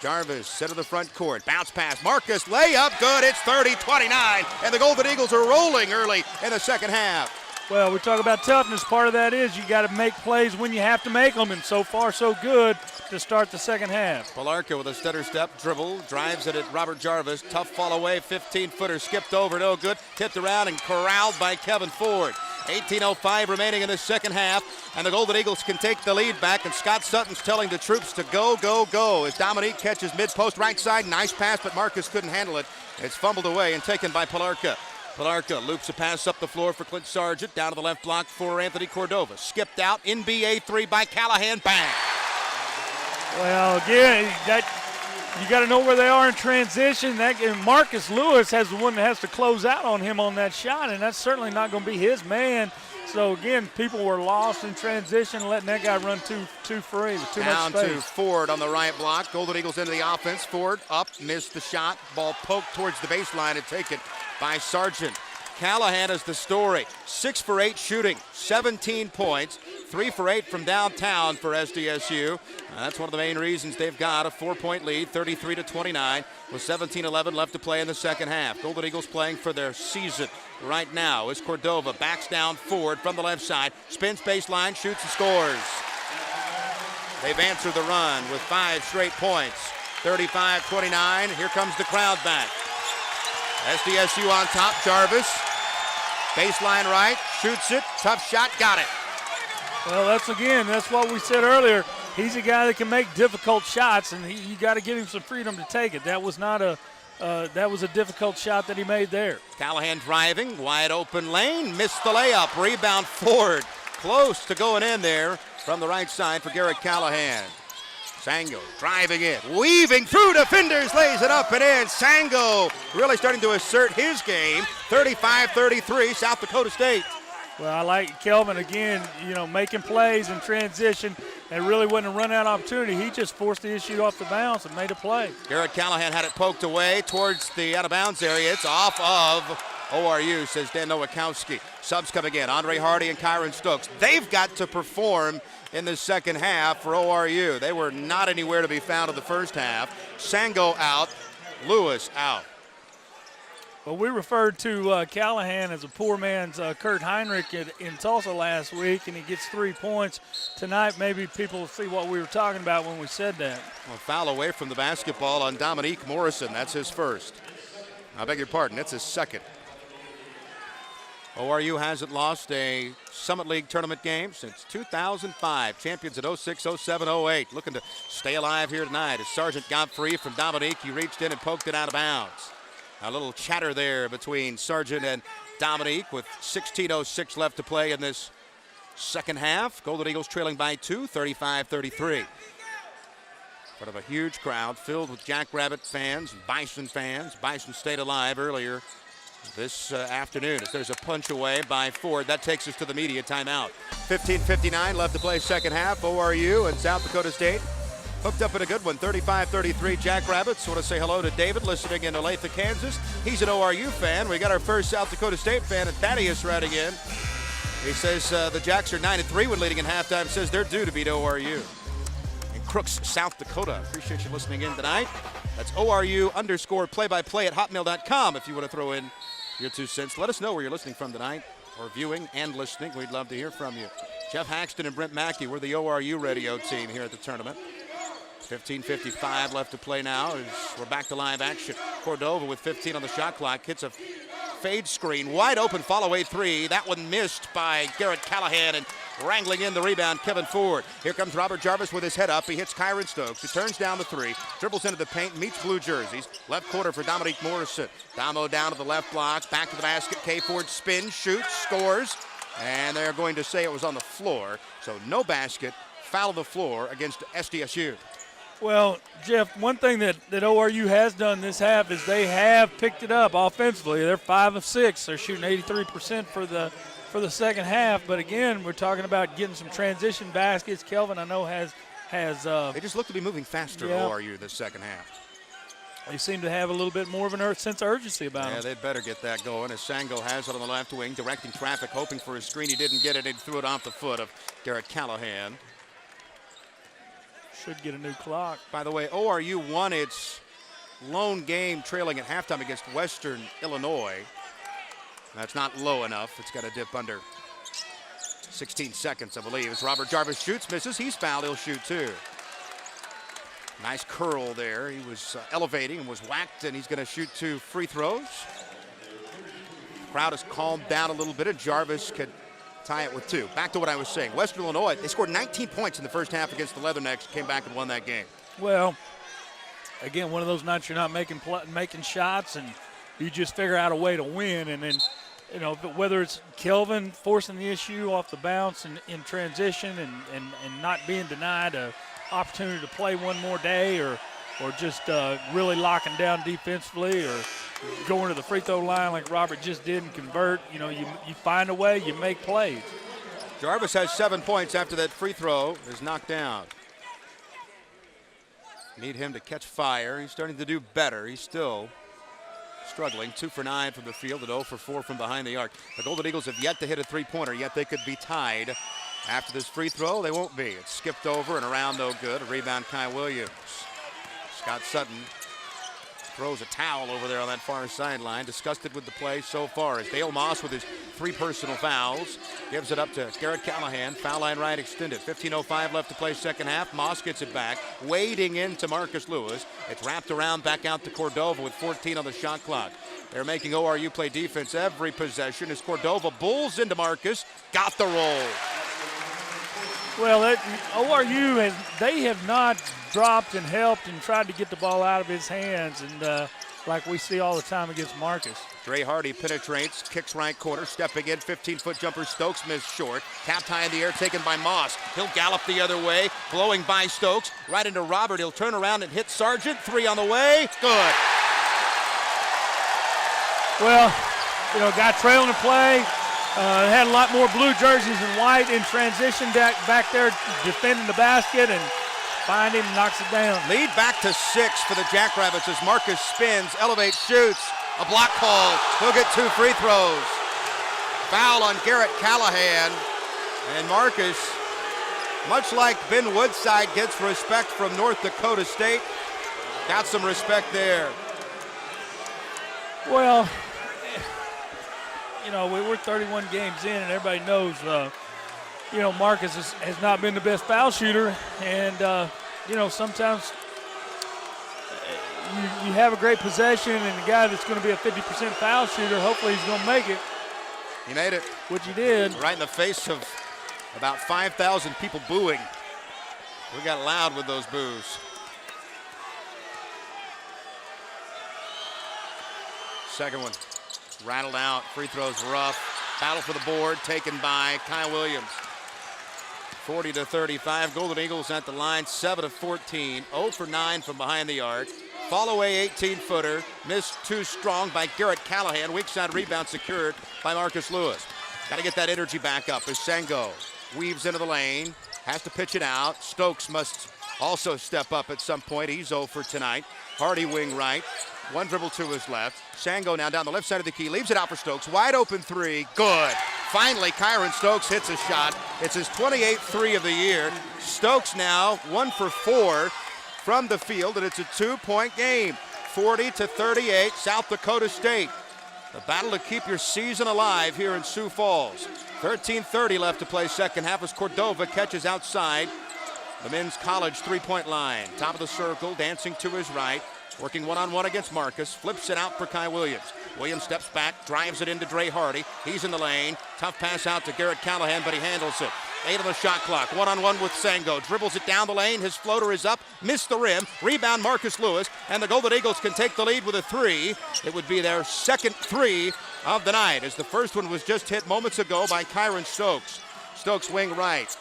Jarvis, center of the front court, bounce pass, Marcus, layup, good, it's 30-29, and the Golden Eagles are rolling early in the second half. Well, we talk about toughness. Part of that is you got to make plays when you have to make them, and so far so good to start the second half. Pilarka with a stutter step, dribble, drives it at Robert Jarvis, tough fall away, 15-footer, skipped over, no good, tipped around and corralled by Kevin Ford. 18:05 remaining in the second half, and the Golden Eagles can take the lead back, and Scott Sutton's telling the troops to go, go, go. As Dominique catches mid-post right side, nice pass, but Marcus couldn't handle it. It's fumbled away and taken by Pilarka. Pilarka loops a pass up the floor for Clint Sargent, down to the left block for Anthony Cordova. Skipped out, NBA 3 by Callahan, bang. Well, again, you got to know where they are in transition. And Marcus Lewis has the one that has to close out on him on that shot, and that's certainly not going to be his man. So, again, people were lost in transition, letting that guy run too free with too much space. Down to Ford on the right block. Golden Eagles into the offense. Ford up, missed the shot. Ball poked towards the baseline and taken by Sargent. Callahan is the story. 6 for 8 shooting, 17 points, 3 for 8 from downtown for SDSU. That's one of the main reasons they've got a 4-point lead, 33-29, with 17-11 left to play in the second half. Golden Eagles playing for their season right now as Cordova backs down Ford from the left side, spins baseline, shoots and scores. They've answered the run with 5 straight points, 35-29. Here comes the crowd back. SDSU on top, Jarvis. Baseline right, shoots it, tough shot, got it. Well, that's what we said earlier. He's a guy that can make difficult shots, and you got to give him some freedom to take it. That was a difficult shot that he made there. Callahan driving, wide open lane, missed the layup. Rebound Ford, close to going in there from the right side for Garrett Callahan. Sango driving in, weaving through defenders, lays it up and in. Sango really starting to assert his game. 35-33, South Dakota State. Well, I like Kelvin again, making plays in transition. It really wasn't a run-out opportunity. He just forced the issue off the bounce and made a play. Garrett Callahan had it poked away towards the out-of-bounds area. It's off of ORU, says Dan Nowakowski. Subs coming in, Andre Hardy and Kyron Stokes. They've got to perform in the second half for ORU. They were not anywhere to be found in the first half. Sango out, Lewis out. Well, we referred to Callahan as a poor man's Kurt Heinrich in Tulsa last week, and he gets 3 points. Tonight, maybe people will see what we were talking about when we said that. Well, foul away from the basketball on Dominique Morrison. That's his first. I beg your pardon, that's his second. ORU hasn't lost a Summit League tournament game since 2005. Champions at 06, 07, 08. Looking to stay alive here tonight as Sargent got free from Dominique. He reached in and poked it out of bounds. A little chatter there between Sargent and Dominique with 16:06 left to play in this second half. Golden Eagles trailing by 2, 35-33. In front of a huge crowd filled with Jackrabbit fans and Bison fans. Bison stayed alive earlier this afternoon as there's a punch away by Ford. That takes us to the media timeout. 15:59 left to play second half. ORU and South Dakota State hooked up in a good one, 35-33 Jackrabbits. Want to say hello to David listening in Olathe, Kansas. He's an ORU fan. We got our first South Dakota State fan, and Thaddeus writing in. He says the Jacks are 9-3 when leading in halftime. Says they're due to beat ORU. In Crooks, South Dakota. Appreciate you listening in tonight. That's ORU_play-by-play at hotmail.com if you want to throw in your 2 cents. Let us know where you're listening from tonight, or viewing and listening. We'd love to hear from you. Jeff Haxton and Brent Mackey, we're the ORU radio team here at the tournament. 15:55 left to play now as we're back to live action. Cordova with 15 on the shot clock hits a fade screen, wide open follow-away 3. That one missed by Garrett Callahan, and wrangling in the rebound, Kevin Ford. Here comes Robert Jarvis with his head up. He hits Kyron Stokes, who turns down the three, dribbles into the paint, meets blue jerseys. Left quarter for Dominique Morrison. Damo down to the left block, back to the basket. K. Ford spins, shoots, scores. And they're going to say it was on the floor. So no basket, foul on the floor against SDSU. Well, Jeff, one thing that ORU has done this half is they have picked it up offensively. They're 5 of 6. They're shooting 83% for the second half. But again, we're talking about getting some transition baskets. Kelvin, I know, has. They just look to be moving faster, yeah. ORU, this second half. They seem to have a little bit more of a sense of urgency about them. Yeah, they'd better get that going as Sango has it on the left wing, directing traffic, hoping for a screen. He didn't get it. He threw it off the foot of Garrett Callahan. Should get a new clock. By the way, ORU won its lone game trailing at halftime against Western Illinois. That's not low enough. It's got to dip under 16 seconds, I believe. As Robert Jarvis shoots, misses. He's fouled. He'll shoot too. Nice curl there. He was elevating and was whacked, and he's going to shoot 2 free throws. Crowd has calmed down a little bit, and Jarvis could tie it with 2. Back to what I was saying. Western Illinois, they scored 19 points in the first half against the Leathernecks, came back and won that game. Well, again, one of those nights you're not making shots, and you just figure out a way to win. And then, you know, whether it's Kelvin forcing the issue off the bounce in transition and not being denied a opportunity to play one more day, or just really locking down defensively, or going to the free throw line like Robert just did and convert. You know, you find a way, you make plays. Jarvis has 7 points after that free throw is knocked down. Need him to catch fire. He's starting to do better. He's still struggling. 2 for 9 from the field and 0 for 4 from behind the arc. The Golden Eagles have yet to hit a three-pointer, yet they could be tied. After this free throw, they won't be. It's skipped over and around, no good. A rebound, Kai Williams. Scott Sutton throws a towel over there on that far sideline. Disgusted with the play so far as Dale Moss with his 3 personal fouls gives it up to Garrett Callahan. Foul line right extended. 15:05 left to play second half. Moss gets it back, wading into Marcus Lewis. It's wrapped around back out to Cordova with 14 on the shot clock. They're making ORU play defense every possession as Cordova bulls into Marcus. Got the roll. Well, ORU they have not dropped and helped and tried to get the ball out of his hands, and like we see all the time against Marcus. Dre Hardy penetrates, kicks right corner, stepping in, 15-foot jumper. Stokes missed short. Tapped high in the air, taken by Moss. He'll gallop the other way, blowing by Stokes. Right into Robert. He'll turn around and hit Sargent. 3 on the way. Good. Well, you know, got trailing to play. Had a lot more blue jerseys than white in transition back there defending the basket, and find him, knocks it down. Lead back to 6 for the Jackrabbits as Marcus spins, elevates, shoots. A block call. He'll get 2 free throws. Foul on Garrett Callahan. And Marcus, much like Ben Woodside gets respect from North Dakota State, got some respect there. Well, you know, we're 31 games in, and everybody knows, you know, Marcus has not been the best foul shooter. And, you know, sometimes you have a great possession, and the guy that's going to be a 50% foul shooter, hopefully he's going to make it. He made it. Which he did. Right in the face of about 5,000 people booing. We got loud with those boos. Second one. Rattled out, free throws rough. Battle for the board taken by Kai Williams. 40-35, Golden Eagles at the line, 7 of 14, 0 for 9 from behind the arc. Fall away 18-footer, missed too strong by Garrett Callahan. Weak side rebound secured by Marcus Lewis. Got to get that energy back up as Sango weaves into the lane, has to pitch it out. Stokes must also step up at some point. He's 0 for tonight. Hardy wing right. 1 dribble to his left. Sango now down the left side of the key, leaves it out for Stokes. Wide open 3, good. Finally, Kyron Stokes hits a shot. It's his 28th 3 of the year. Stokes now 1 for 4 from the field, and it's a 2-point game. 40-38, South Dakota State. The battle to keep your season alive here in Sioux Falls. 13:30 left to play second half as Cordova catches outside the men's college 3-point line. Top of the circle, dancing to his right. Working one-on-one against Marcus, flips it out for Kai Williams. Williams steps back, drives it into Dre Hardy. He's in the lane. Tough pass out to Garrett Callahan, but he handles it. 8 on the shot clock. One-on-one with Sango. Dribbles it down the lane. His floater is up. Missed the rim. Rebound Marcus Lewis. And the Golden Eagles can take the lead with a 3. It would be their second 3 of the night, as the first one was just hit moments ago by Kyron Stokes. Stokes wing right.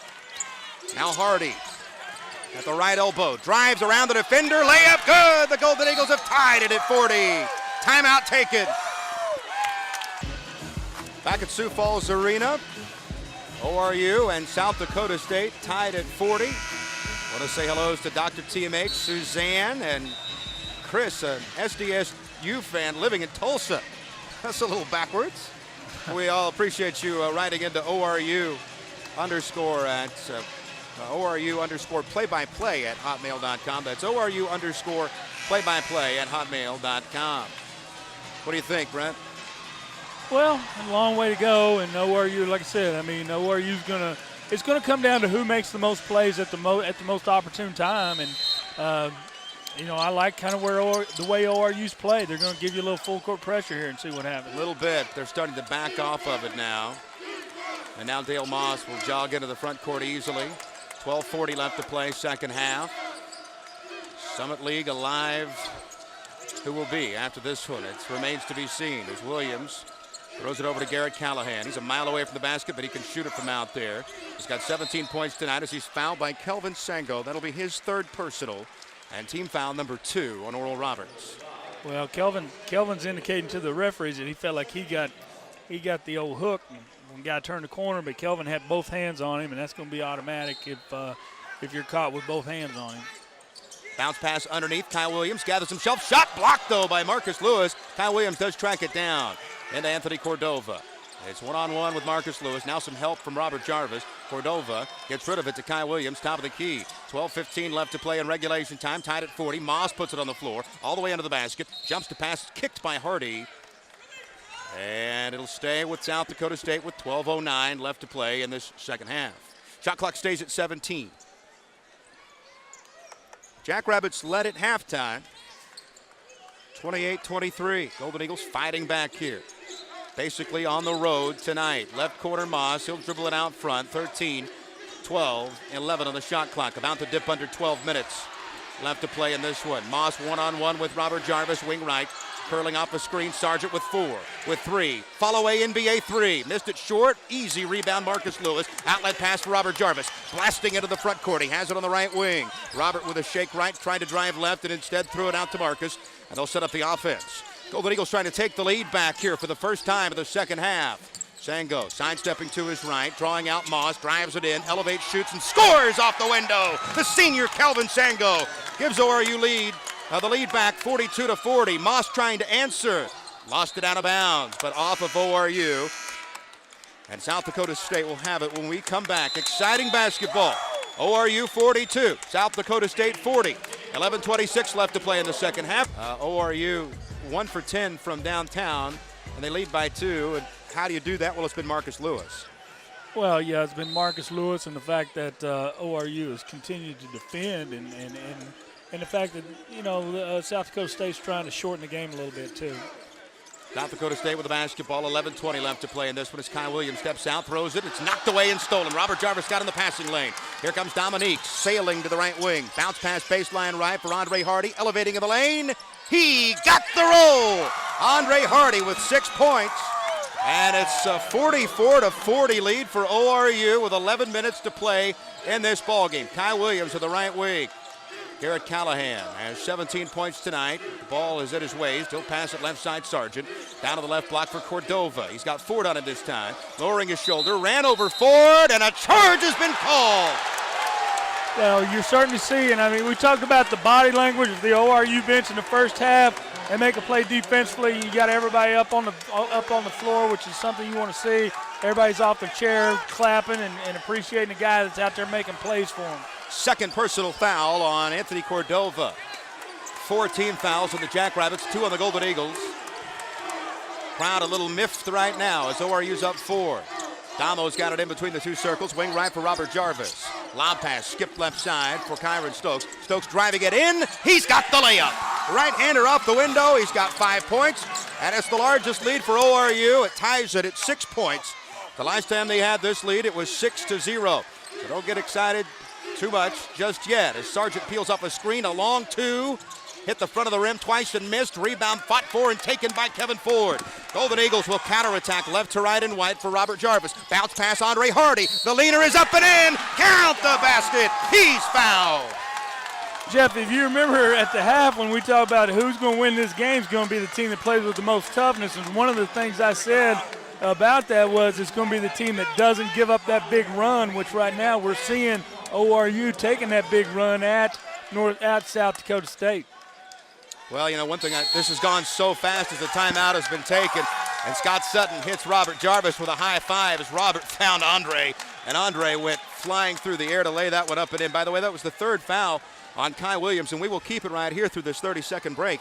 Now Hardy at the right elbow. Drives around the defender. Layup good. The Golden Eagles have tied it at 40. Timeout taken. Back at Sioux Falls Arena, ORU and South Dakota State tied at 40. Want to say hellos to Dr. TMH, Suzanne, and Chris, an SDSU fan living in Tulsa. That's a little backwards. We all appreciate you writing into ORU underscore at ORU underscore play-by-play at hotmail.com. That's ORU underscore play-by-play at hotmail.com. What do you think, Brent? Well, a long way to go, and ORU, like I said, I mean, ORU's it's gonna come down to who makes the most plays at the most opportune time, and you know, I like kind of the way ORU's play. They're going to give you a little full court pressure here and see what happens. A little bit. They're starting to back off of it now. And now Dale Moss will jog into the front court easily. 12:40 left to play, second half. Summit League alive. Who will be after this one? It remains to be seen as Williams throws it over to Garrett Callahan. He's a mile away from the basket, but he can shoot it from out there. He's got 17 points tonight as he's fouled by Kelvin Sango. That'll be his third personal. And team foul number 2 on Oral Roberts. Well, Kelvin's indicating to the referees that he felt like he got the old hook when guy turned the corner, but Kelvin had both hands on him, and that's going to be automatic if you're caught with both hands on him. Bounce pass underneath. Kyle Williams gathers himself. Shot blocked, though, by Marcus Lewis. Kyle Williams does track it down into Anthony Cordova. It's one-on-one with Marcus Lewis. Now some help from Robert Jarvis. Cordova gets rid of it to Kyle Williams, top of the key. 12:15 left to play in regulation time. Tied at 40. Moss puts it on the floor, all the way under the basket. Jumps to pass, kicked by Hardy. And it'll stay with South Dakota State with 12:09 left to play in this second half. Shot clock stays at 17. Jackrabbits led at halftime. 28-23. Golden Eagles fighting back here. Basically on the road tonight. Left corner Moss. He'll dribble it out front. 13, 12, 11 on the shot clock. About to dip under 12 minutes left to play in this one. Moss one-on-one with Robert Jarvis, wing right. Curling off a screen. Sargent with 4. With 3. Follow a NBA 3. Missed it short. Easy rebound Marcus Lewis. Outlet pass for Robert Jarvis. Blasting into the front court. He has it on the right wing. Robert with a shake right. Trying to drive left and instead threw it out to Marcus. And they'll set up the offense. Golden Eagles trying to take the lead back here for the first time in the second half. Sango sidestepping to his right, drawing out Moss, drives it in, elevates, shoots, and scores off the window. The senior Kelvin Sango gives ORU the lead back 42-40. Moss trying to answer. Lost it out of bounds, but off of ORU. And South Dakota State will have it when we come back. Exciting basketball. ORU 42, South Dakota State 40. 11:26 left to play in the second half. ORU 1 for 10 from downtown, and they lead by 2. And how do you do that? Well, it's been Marcus Lewis. Well, yeah, it's been Marcus Lewis, and the fact that ORU has continued to defend, and the fact that, you know, South Dakota State's trying to shorten the game a little bit too. South Dakota State with the basketball. 11:20 left to play in this one as Kyle Williams steps out, throws it. It's knocked away and stolen. Robert Jarvis got in the passing lane. Here comes Dominique sailing to the right wing. Bounce pass baseline right for Andre Hardy, elevating in the lane. He got the roll. Andre Hardy with 6 points. And it's a 44-40 lead for ORU with 11 minutes to play in this ballgame. Kyle Williams to the right wing. Garrett Callahan has 17 points tonight. The ball is at his waist. He'll pass it left side Sargent. Down to the left block for Cordova. He's got Ford on him this time. Lowering his shoulder, ran over Ford, and a charge has been called. Well, you're starting to see, and I mean, we talked about the body language of the ORU bench in the first half. They make a play defensively. You got everybody up on the floor, which is something you want to see. Everybody's off their chair, clapping and appreciating the guy that's out there making plays for them. Second personal foul on Anthony Cordova. 4 team fouls on the Jackrabbits, 2 on the Golden Eagles. Crowd a little miffed right now as ORU's up 4. Damo's got it in between the 2 circles. Wing right for Robert Jarvis. Lob pass skipped left side for Kyron Stokes. Stokes driving it in. He's got the layup. Right-hander off the window. He's got 5 points. And it's the largest lead for ORU. It ties it at 6 points. The last time they had this lead, it was 6-0. So don't get excited too much just yet. As Sargent peels off a screen, a long two. Hit the front of the rim twice and missed. Rebound fought for and taken by Kevin Ford. Golden Eagles will counterattack left to right and white for Robert Jarvis. Bounce pass Andre Hardy. The leaner is up and in. Count the basket. He's fouled. Jeff, if you remember at the half when we talked about who's going to win this game is going to be the team that plays with the most toughness. And one of the things I said about that was it's going to be the team that doesn't give up that big run, which right now we're seeing ORU taking that big run at South Dakota State. Well, you know, one thing, this has gone so fast as the timeout has been taken, and Scott Sutton hits Robert Jarvis with a high five as Robert found Andre, and Andre went flying through the air to lay that one up and in. By the way, that was the third foul on Kai Williams, and we will keep it right here through this 30-second break.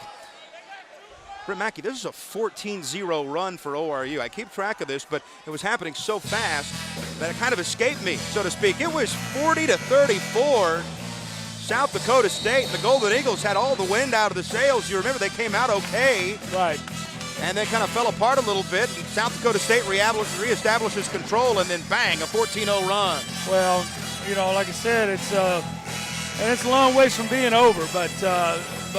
Britt Mackey, this is a 14-0 run for ORU. I keep track of this, but it was happening so fast that it kind of escaped me, so to speak. It was 40-34. South Dakota State, the Golden Eagles had all the wind out of the sails. You remember they came out okay. Right. And then kind of fell apart a little bit. And South Dakota State reestablishes control, and then bang, a 14-0 run. Well, you know, like I said, it's a long ways from being over, but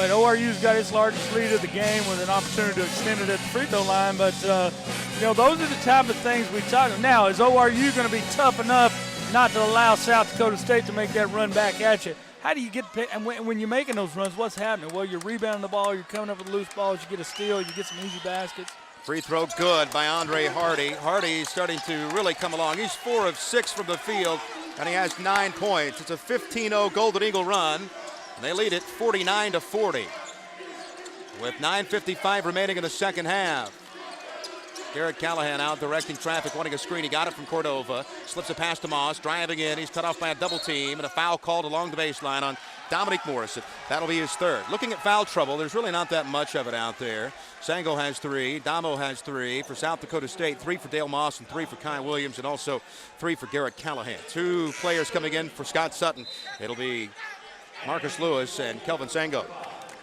ORU's got its largest lead of the game with an opportunity to extend it at the free throw line. But, you know, those are the type of things we talk about. Now, is ORU going to be tough enough not to allow South Dakota State to make that run back at you? How do you get – and when you're making those runs, what's happening? Well, you're rebounding the ball, you're coming up with loose balls, you get a steal, you get some easy baskets. Free throw good by Andre Hardy. Hardy's starting to really come along. He's 4 of 6 from the field, and he has 9 points. It's a 15-0 Golden Eagle run, and they lead it 49-40 with 9:55 remaining in the second half. Garrett Callahan out directing traffic, wanting a screen. He got it from Cordova. Slips it past to Moss, driving in. He's cut off by a double team, and a foul called along the baseline on Dominique Morrison. That'll be his third. Looking at foul trouble, there's really not that much of it out there. Sango has 3. Damo has 3. For South Dakota State, 3 for Dale Moss and 3 for Kai Williams, and also 3 for Garrett Callahan. 2 players coming in for Scott Sutton. It'll be Marcus Lewis and Kelvin Sango.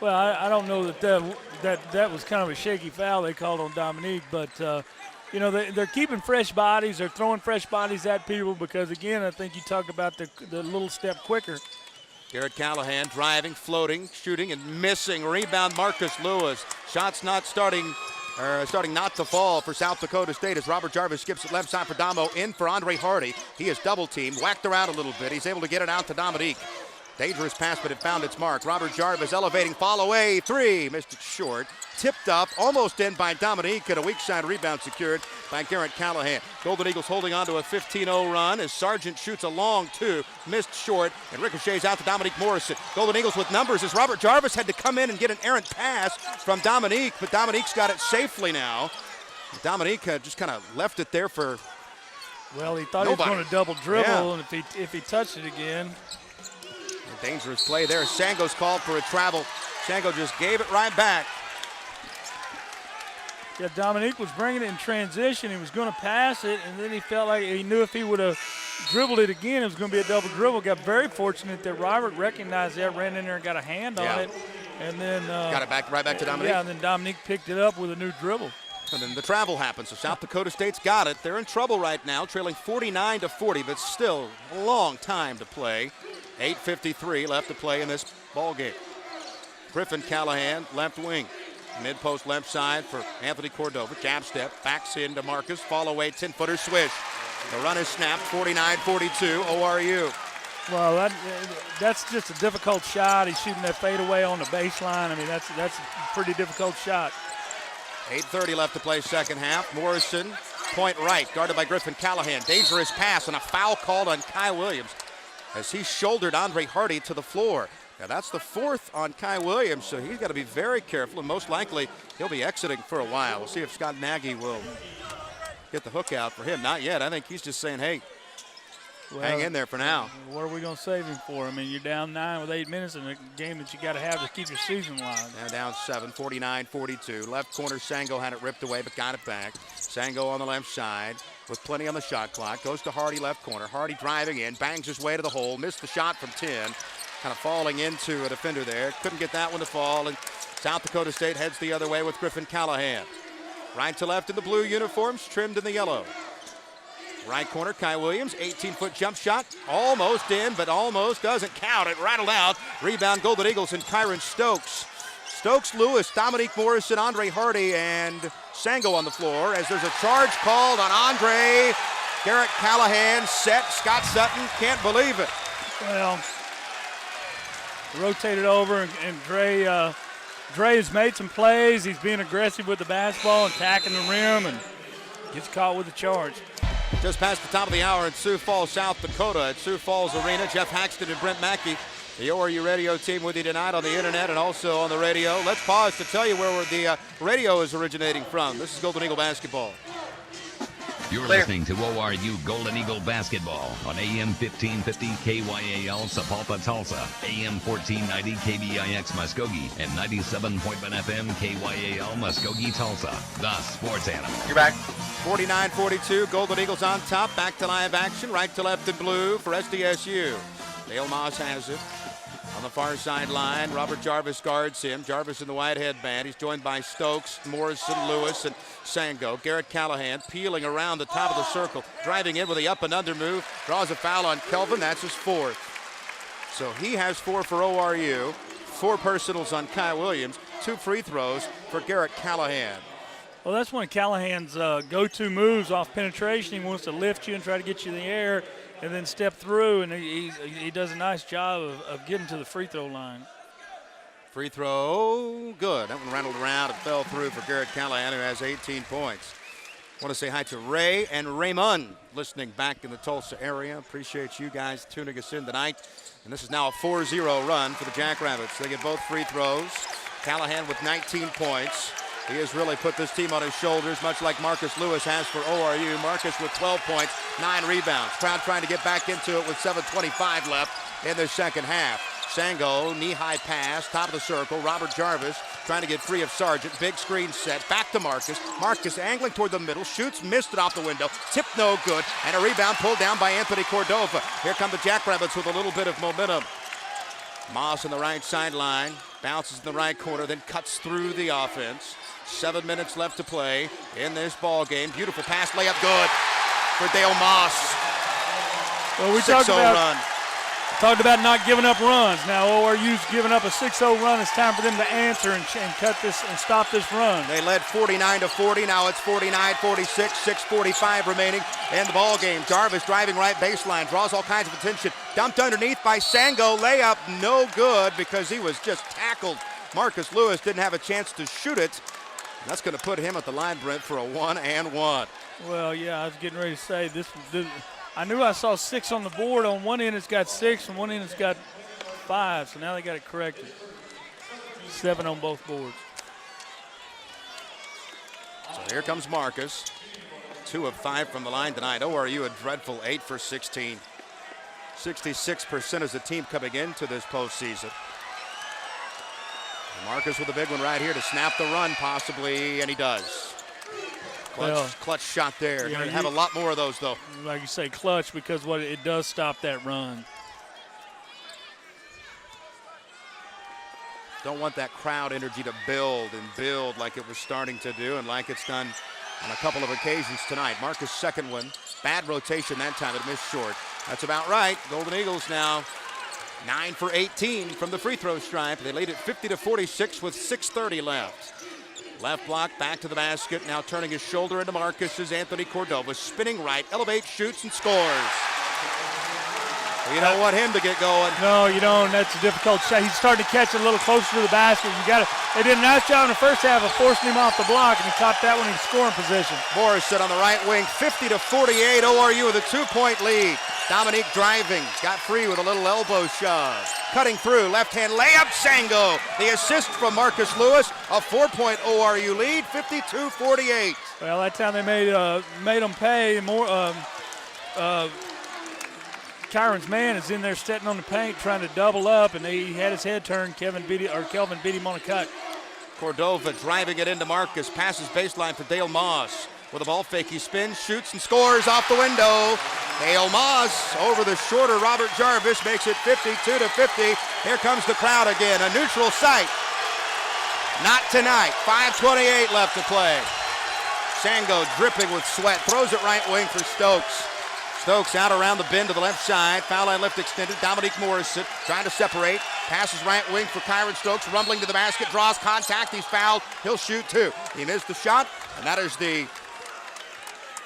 Well, I don't know that was kind of a shaky foul they called on Dominique, but, you know, they're keeping fresh bodies. They're throwing fresh bodies at people because, again, I think you talked about the little step quicker. Garrett Callahan driving, floating, shooting, and missing. Rebound, Marcus Lewis. Shots not starting not to fall for South Dakota State as Robert Jarvis skips it left side for Damo, in for Andre Hardy. He is double teamed, whacked around a little bit. He's able to get it out to Dominique. Dangerous pass, but it found its mark. Robert Jarvis elevating, fall away, 3. Missed it short. Tipped up, almost in by Dominique, and a weak side rebound secured by Garrett Callahan. Golden Eagles holding on to a 15-0 run as Sargent shoots a long 2. Missed short, and ricochets out to Dominique Morrison. Golden Eagles with numbers as Robert Jarvis had to come in and get an errant pass from Dominique, but Dominique's got it safely now. Dominique just kind of left it there for Well, he thought nobody. He was going to double dribble, and if he touched it again. A dangerous play there. Sango's called for a travel. Sango just gave it right back. Yeah, Dominique was bringing it in transition. He was going to pass it, and then he felt like he knew if he would have dribbled it again, it was going to be a double dribble. Got very fortunate that Robert recognized that, ran in there and got a hand on it, and then got it right back to Dominique. Yeah, and then Dominique picked it up with a new dribble. And then the travel happens. So South Dakota State's got it. They're in trouble right now, trailing 49-40, but still a long time to play. 8:53 left to play in this ball game. Griffin Callahan, left wing. Mid-post left side for Anthony Cordova. Jab step, backs into Marcus. Fall away, 10-footer swish. The run is snapped, 49-42, ORU. Well, that's just a difficult shot. He's shooting that fadeaway on the baseline. I mean, that's a pretty difficult shot. 8:30 left to play second half. Morrison, point right, guarded by Griffin Callahan. Dangerous pass and a foul called on Kai Williams as he shouldered Andre Hardy to the floor. Now that's the 4th on Kai Williams, so he's got to be very careful, and most likely he'll be exiting for a while. We'll see if Scott Nagy will get the hook out for him. Not yet. I think he's just saying, hey, hang in there for now. What are we going to save him for? I mean, you're down 9 with 8 minutes in a game that you got to have to keep your season alive. Now down 7, 49-42. Left corner, Sango had it ripped away, but got it back. Sango on the left side with plenty on the shot clock. Goes to Hardy, left corner. Hardy driving in, bangs his way to the hole. Missed the shot from 10. Kind of falling into a defender there. Couldn't get that one to fall, and South Dakota State heads the other way with Griffin Callahan. Right to left in the blue uniforms, trimmed in the yellow. Right corner, Kai Williams, 18-foot jump shot, almost in, but almost doesn't count. It rattled out. Rebound, Golden Eagles, and Kyron Stokes. Stokes, Lewis, Dominique Morrison, Andre Hardy, and Sango on the floor as there's a charge called on Andre. Garrett Callahan set. Scott Sutton can't believe it. Well, rotated over, and Dre has made some plays. He's being aggressive with the basketball and attacking the rim, and gets caught with a charge. Just past the top of the hour in Sioux Falls, South Dakota at Sioux Falls Arena. Jeff Haxton and Brent Mackey, the ORU radio team, with you tonight on the internet and also on the radio. Let's pause to tell you where the radio is originating from. This is Golden Eagle basketball. You're listening to ORU Golden Eagle basketball on AM 1550 KYAL Sapulpa, Tulsa, AM 1490 KBIX Muskogee, and 97.1 FM KYAL Muskogee, Tulsa. The sports animal. You're back. 49-42, Golden Eagles on top. Back to live action, right to left in blue for SDSU. Dale Moss has it. On the far sideline, Robert Jarvis guards him. Jarvis in the white headband. He's joined by Stokes, Morrison, Lewis, and Sango. Garrett Callahan peeling around the top of the circle, driving in with the up and under move. Draws a foul on Kelvin. That's his fourth. So he has 4 for ORU. 4 personals on Kai Williams. 2 free throws for Garrett Callahan. Well, that's one of Callahan's go-to moves off penetration. He wants to lift you and try to get you in the air and then step through, and he does a nice job of getting to the free throw line. Free throw, good. That one rattled around and fell through for Garrett Callahan, who has 18 points. I want to say hi to Ray and Raymond listening back in the Tulsa area. Appreciate you guys tuning us in tonight. And this is now a 4-0 run for the Jackrabbits. They get both free throws. Callahan with 19 points. He has really put this team on his shoulders, much like Marcus Lewis has for ORU. Marcus with 12 points, 9 rebounds. Crowd trying to get back into it with 7:25 left in the second half. Sango, knee-high pass, top of the circle. Robert Jarvis trying to get free of Sargent. Big screen set, back to Marcus. Marcus angling toward the middle, shoots, missed it off the window. Tip no good, and a rebound pulled down by Anthony Cordova. Here come the Jackrabbits with a little bit of momentum. Moss on the right sideline, bounces in the right corner, then cuts through the offense. 7 minutes left to play in this ball game. Beautiful pass, layup, good for Dale Moss. Well, we 6-0 run. Talked about not giving up runs. Now ORU's giving up a 6-0 run. It's time for them to answer and cut this and stop this run. They led 49-40. Now it's 49-46. 6:45 remaining in the ball game. Jarvis driving right baseline, draws all kinds of attention. Dumped underneath by Sango. Layup no good because he was just tackled. Marcus Lewis didn't have a chance to shoot it. That's going to put him at the line, Brent, for a 1-and-1. Well, yeah, I was getting ready to say this. I knew I saw 6 on the board. On one end, it's got 6, and one end, it's got 5. So now they got it corrected. 7 on both boards. So here comes Marcus. 2 of 5 from the line tonight. ORU a dreadful 8 for 16. 66% as a team coming into this postseason. Marcus with a big one right here to snap the run possibly, and he does. Clutch shot there. Yeah, Going to have a lot more of those, though. Like you say, clutch, because it does stop that run. Don't want that crowd energy to build like it was starting to do and like it's done on a couple of occasions tonight. Marcus' second one. Bad rotation that time. It missed short. That's about right. Golden Eagles now 9 for 18 from the free throw stripe. They lead it 50-46 with 6:30 left. Left block, back to the basket. Now turning his shoulder into Marcus is Anthony Cordova. Spinning right, elevates, shoots, and scores. Well, you don't want him to get going. No, you don't. That's a difficult shot. He's starting to catch it a little closer to the basket. They did a nice job in the first half of forcing him off the block, and he caught that one in scoring position. Morrison on the right wing, 50-48. ORU with a 2-point lead. Dominique driving, got free with a little elbow shove. Cutting through, left-hand layup, Sango. The assist from Marcus Lewis, a 4-point ORU lead, 52-48. Well, that time they made them pay more. Kyron's man is in there sitting on the paint trying to double up, and he had his head turned. Kelvin beat him on a cut. Cordova driving it into Marcus, passes baseline for Dale Moss. With a ball fake, he spins, shoots, and scores off the window. Dale Moss over the shorter Robert Jarvis makes it 52-50. Here comes the crowd again, a neutral site. Not tonight, 5:28 left to play. Sango dripping with sweat, throws it right wing for Stokes. Stokes out around the bend to the left side. Foul line left extended. Dominique Morrison trying to separate. Passes right wing for Kyron Stokes. Rumbling to the basket. Draws contact. He's fouled. He'll shoot two. He missed the shot. And that is the...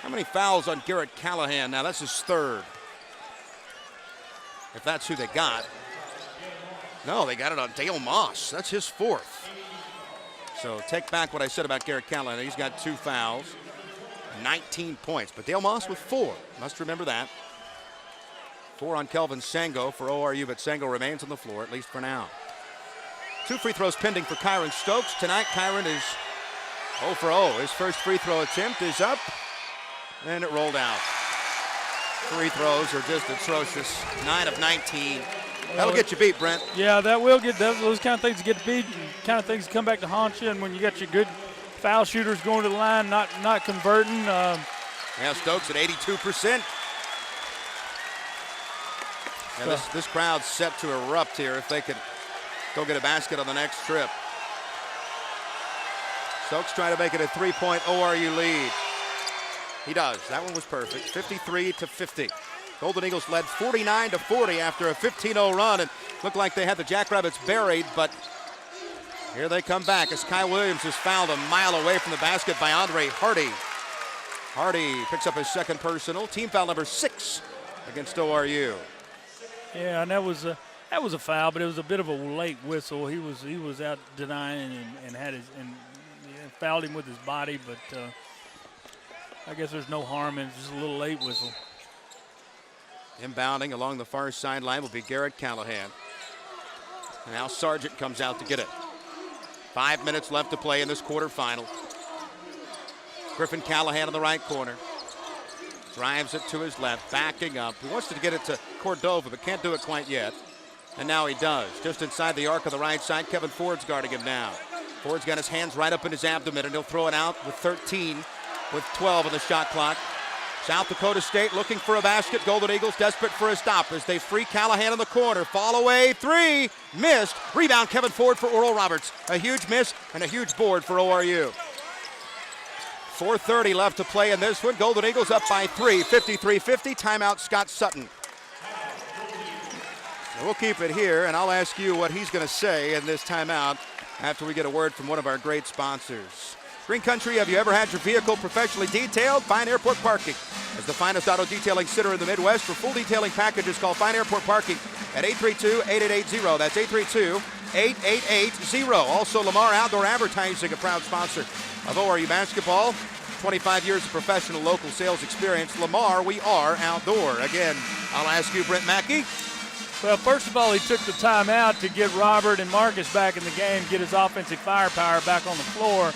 How many fouls on Garrett Callahan now? That's his third. If that's who they got. No, they got it on Dale Moss. That's his fourth. So take back what I said about Garrett Callahan. He's got 2 fouls, 19 points. But Dale Moss with 4. Must remember that. 4 on Kelvin Sango for ORU, but Sango remains on the floor, at least for now. 2 free throws pending for Kyron Stokes. Tonight, Kyron is 0 for 0. His first free throw attempt is up, and it rolled out. Free throws are just atrocious. 9 of 19. That'll get you beat, Brent. Yeah, that will get those kind of things get beat, and kind of things come back to haunt you. And when you got your good foul shooters going to the line, not converting. Yeah, Stokes at 82%. Yeah, this crowd's set to erupt here if they could go get a basket on the next trip. Stokes trying to make it a 3-point ORU lead. He does. That one was perfect. 53-50. Golden Eagles led 49-40 after a 15-0 run, and looked like they had the Jackrabbits buried, but here they come back as Kai Williams is fouled a mile away from the basket by Andre Hardy. Hardy picks up his second personal, team foul number 6 against ORU. Yeah, and that was a foul, but it was a bit of a late whistle. He was out denying and had his and fouled him with his body, but I guess there's no harm in just a little late whistle. Inbounding along the far sideline will be Garrett Callahan. And now Sargent comes out to get it. 5 minutes left to play in this quarterfinal. Griffin Callahan in the right corner. Drives it to his left, backing up. He wants to get it to Cordova, but can't do it quite yet. And now he does. Just inside the arc of the right side, Kevin Ford's guarding him now. Ford's got his hands right up in his abdomen, and he'll throw it out with 13, with 12 on the shot clock. South Dakota State looking for a basket. Golden Eagles desperate for a stop as they free Callahan in the corner. Fall away, 3, missed. Rebound, Kevin Ford for Oral Roberts. A huge miss and a huge board for ORU. 4:30 left to play in this one. Golden Eagles up by 3, 53-50. Timeout, Scott Sutton. So we'll keep it here, and I'll ask you what he's going to say in this timeout after we get a word from one of our great sponsors. Green Country, have you ever had your vehicle professionally detailed? Fine Airport Parking is the finest auto detailing center in the Midwest. For full detailing packages, call Fine Airport Parking at 832-8880. That's 832-8880. Also, Lamar Outdoor Advertising, a proud sponsor of ORU basketball. 25 years of professional local sales experience. Lamar, we are outdoor. Again, I'll ask you, Brent Mackey. Well, first of all, he took the time out to get Robert and Marcus back in the game, get his offensive firepower back on the floor.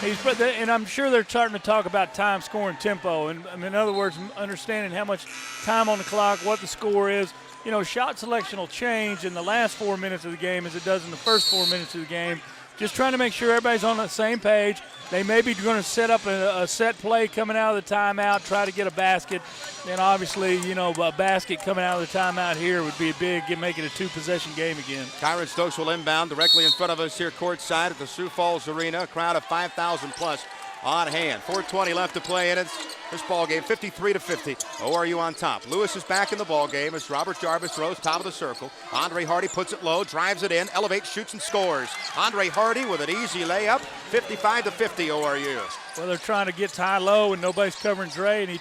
And I'm sure they're starting to talk about time, score, and tempo. And in other words, understanding how much time on the clock, what the score is. You know, shot selection will change in the last 4 minutes of the game as it does in the first 4 minutes of the game. Just trying to make sure everybody's on the same page. They may be going to set up a set play coming out of the timeout, try to get a basket. And obviously, you know, a basket coming out of the timeout here would be big, make it a 2-possession game again. Kyron Stokes will inbound directly in front of us here courtside at the Sioux Falls Arena. A crowd of 5,000 plus on hand. 4:20 left to play in it. This ball game 53-50. ORU on top. Lewis is back in the ball game as Robert Jarvis throws top of the circle. Andre Hardy puts it low, drives it in, elevates, shoots, and scores. Andre Hardy with an easy layup. 55-50 ORU. Well, they're trying to get high low and nobody's covering Dre, and he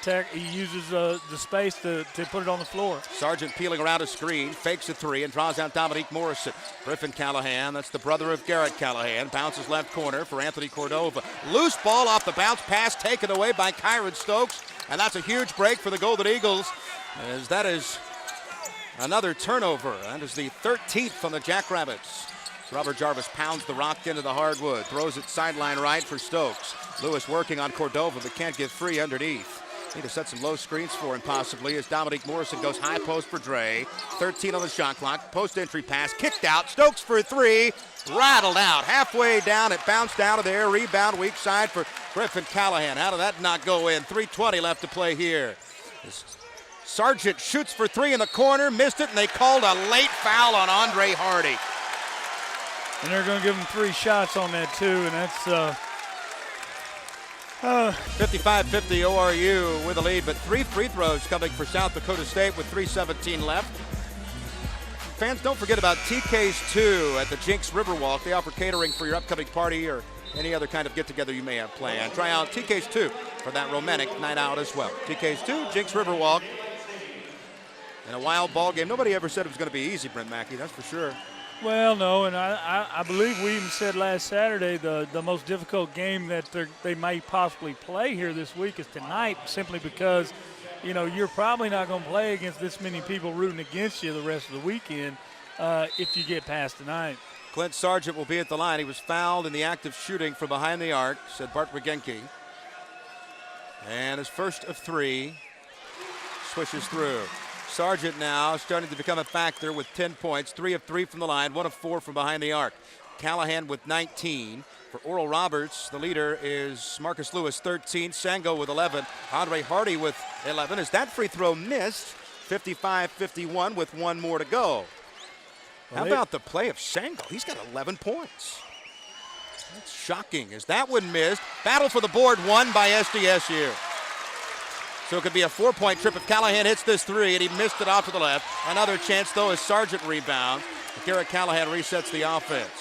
uses the space to put it on the floor. Sargent peeling around a screen, fakes a 3 and draws out Dominique Morrison. Griffin Callahan, that's the brother of Garrett Callahan, bounces left corner for Anthony Cordova. Loose ball off the bounce pass taken away by Kyron Stokes, and that's a huge break for the Golden Eagles, as that is another turnover. That is the 13th from the Jackrabbits. Robert Jarvis pounds the rock into the hardwood, throws it sideline right for Stokes. Lewis working on Cordova, but can't get free underneath. Need to set some low screens for him possibly as Dominique Morrison goes high post for Dre. 13 on the shot clock, post entry pass, kicked out. Stokes for 3, rattled out. Halfway down, it bounced out of there. Rebound weak side for Griffin Callahan. How did that not go in? 3:20 left to play here. Sargent shoots for 3 in the corner, missed it, and they called a late foul on Andre Hardy. And they're going to give him 3 shots on that too, and 55-50 ORU with a lead, but 3 free throws coming for South Dakota State with 3:17 left. Fans, don't forget about TK's 2 at the Jinx Riverwalk. They offer catering for your upcoming party or any other kind of get-together you may have planned. Try out TK's 2 for that romantic night out as well. TK's 2, Jinx Riverwalk. In a wild ball game. Nobody ever said it was going to be easy, Brent Mackey, that's for sure. Well, no, and I believe we even said last Saturday the most difficult game that they might possibly play here this week is tonight, simply because, you know, you're probably not going to play against this many people rooting against you the rest of the weekend if you get past tonight. Clint Sargent will be at the line. He was fouled in the act of shooting from behind the arc, said Bart Regenke. And his first of 3 swishes through. Sargent now starting to become a factor with 10 points, 3 of 3 from the line, 1 of 4 from behind the arc. Callahan with 19. For Oral Roberts, the leader is Marcus Lewis, 13. Sango with 11. Andre Hardy with 11. As that free throw missed, 55-51 with 1 more to go. How about the play of Sango? He's got 11 points. That's shocking. As that one missed, battle for the board won by SDSU. So it could be a 4-point trip if Callahan hits this 3, and he missed it off to the left. Another chance, though, as Sargent rebounds. Garrett Callahan resets the offense.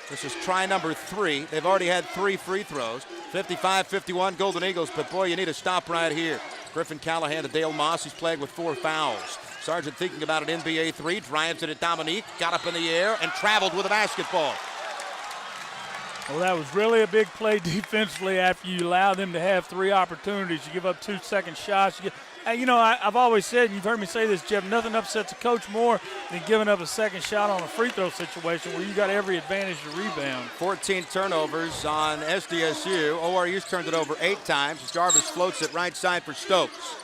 This is try number 3. They've already had 3 free throws. 55-51 Golden Eagles, but boy, you need to stop right here. Griffin Callahan to Dale Moss, he's playing with 4 fouls. Sargent thinking about an NBA 3, drives it at Dominique, got up in the air, and traveled with a basketball. Well, that was really a big play defensively after you allow them to have 3 opportunities. You give up 2 second shots. You know, I've always said, and you've heard me say this, Jeff, nothing upsets a coach more than giving up a second shot on a free throw situation where you got every advantage to rebound. 14 turnovers on SDSU. ORU's turned it over 8 times. Jarvis floats it right side for Stokes.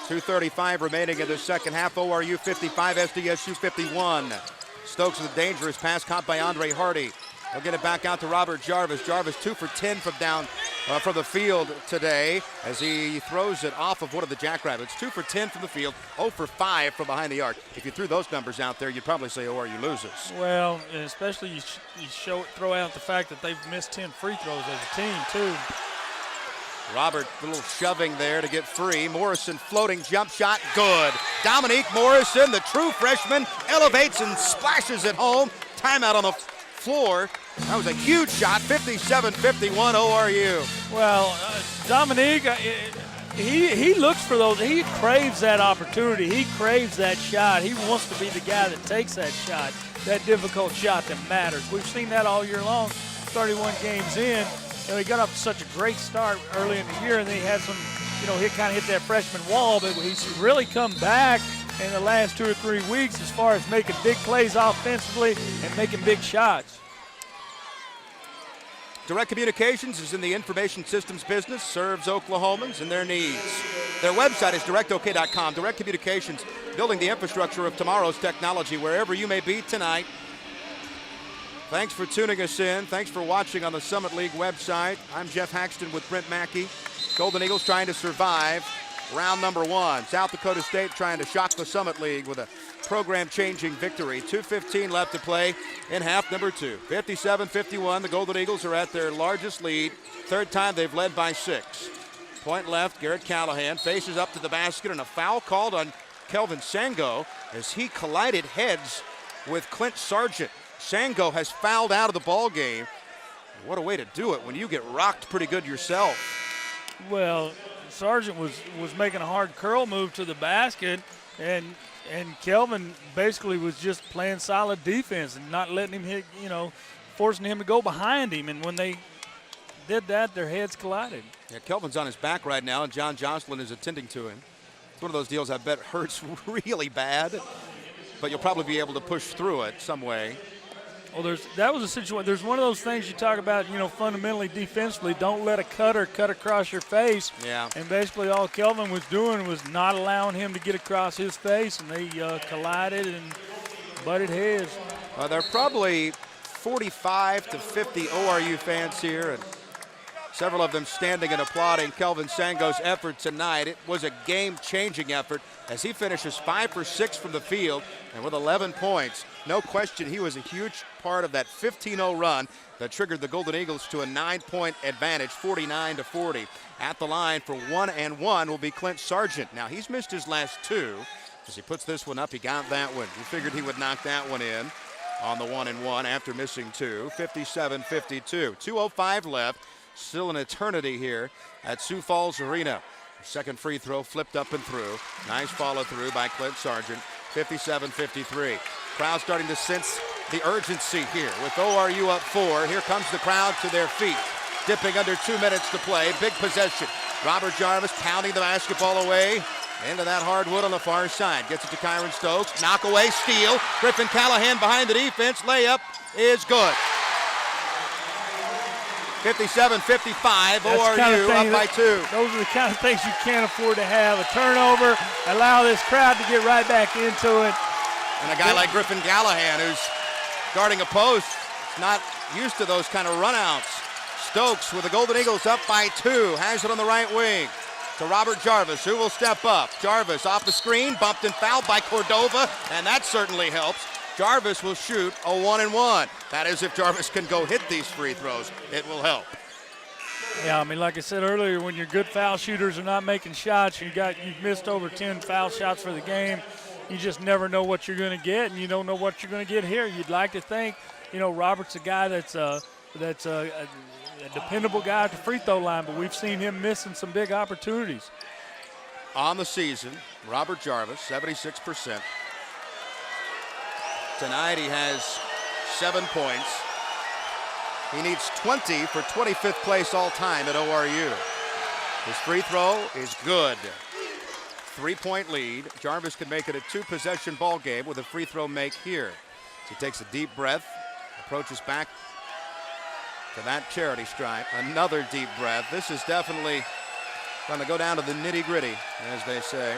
2:35 remaining in the second half. ORU 55, SDSU 51. Stokes with a dangerous pass caught by Andre Hardy. They'll get it back out to Robert Jarvis. Jarvis 2 for 10 from down from the field today as he throws it off of one of the Jackrabbits. 2 for 10 from the field, 0 for 5 from behind the arc. If you threw those numbers out there, you'd probably say ORU loses. Well, especially you throw out the fact that they've missed 10 free throws as a team, too. Robert, a little shoving there to get free. Morrison floating jump shot, good. Dominique Morrison, the true freshman, elevates and splashes it home. Timeout on the floor. That was a huge shot, 57-51 ORU. Well, Dominique, he looks for those. He craves that opportunity. He craves that shot. He wants to be the guy that takes that shot, that difficult shot that matters. We've seen that all year long, 31 games in. You know, he got off to such a great start early in the year, and then he had some, you know, he kind of hit that freshman wall, but he's really come back in the last 2 or 3 weeks as far as making big plays offensively and making big shots. Direct Communications is in the information systems business, serves Oklahomans and their needs. Their website is directok.com. Direct Communications, building the infrastructure of tomorrow's technology wherever you may be tonight. Thanks for tuning us in. Thanks for watching on the Summit League website. I'm Jeff Haxton with Brent Mackey. Golden Eagles trying to survive round number 1. South Dakota State trying to shock the Summit League with a program-changing victory. 2:15 left to play in half number 2. 57-51. The Golden Eagles are at their largest lead. 3rd time they've led by 6. Point left, Garrett Callahan faces up to the basket, and a foul called on Kelvin Sango as he collided heads with Clint Sargent. Sango has fouled out of the ball game. What a way to do it when you get rocked pretty good yourself. Well, Sargent was making a hard curl move to the basket, and Kelvin basically was just playing solid defense and not letting him hit, you know, forcing him to go behind him. And when they did that, their heads collided. Yeah, Kelvin's on his back right now, and John Jocelyn is attending to him. It's one of those deals I bet hurts really bad, but you'll probably be able to push through it some way. Well, that was a situation. There's one of those things you talk about, you know, fundamentally defensively. Don't let a cutter cut across your face. Yeah. And basically all Kelvin was doing was not allowing him to get across his face, and they collided and butted heads. There are probably 45 to 50 ORU fans here, and Several of them standing and applauding Kelvin Sango's effort tonight. It was a game-changing effort as he finishes 5 for 6 from the field and with 11 points. No question he was a huge part of that 15-0 run that triggered the Golden Eagles to a 9-point advantage, 49-40. At the line for 1 and 1 will be Clint Sargent. Now he's missed his last 2. As he puts this one up, he got that one. You figured he would knock that one in on the 1 and 1 after missing 2. 57-52. 2:05 left. Still an eternity here at Sioux Falls Arena. Second free throw flipped up and through. Nice follow through by Clint Sargent. 57-53. Crowd starting to sense the urgency here with ORU up 4. Here comes the crowd to their feet. Dipping under 2 minutes to play. Big possession. Robert Jarvis pounding the basketball away into that hardwood on the far side. Gets it to Kyron Stokes. Knock away, steal. Griffin Callahan behind the defense. Layup is good. 57-55, ORU up by 2. Those are the kind of things you can't afford to have. A turnover, allow this crowd to get right back into it. And a guy like Griffin Callahan, who's guarding a post, is not used to those kind of runouts. Stokes with the Golden Eagles up by 2, has it on the right wing to Robert Jarvis, who will step up. Jarvis off the screen, bumped and fouled by Cordova, and that certainly helps. Jarvis will shoot a 1 and 1. That is, if Jarvis can go hit these free throws, it will help. Yeah, I mean, like I said earlier, when your good foul shooters are not making shots, you've missed over 10 foul shots for the game. You just never know what you're going to get, and you don't know what you're going to get here. You'd like to think, Robert's a guy that's a dependable guy at the free throw line, but we've seen him missing some big opportunities. On the season, Robert Jarvis, 76%. Tonight he has 7 points. He needs 20 for 25th place all time at ORU. His free throw is good. 3-point lead. Jarvis can make it a 2-possession ball game with a free throw make here. He takes a deep breath, approaches back to that charity stripe. Another deep breath. This is definitely going to go down to the nitty-gritty, as they say.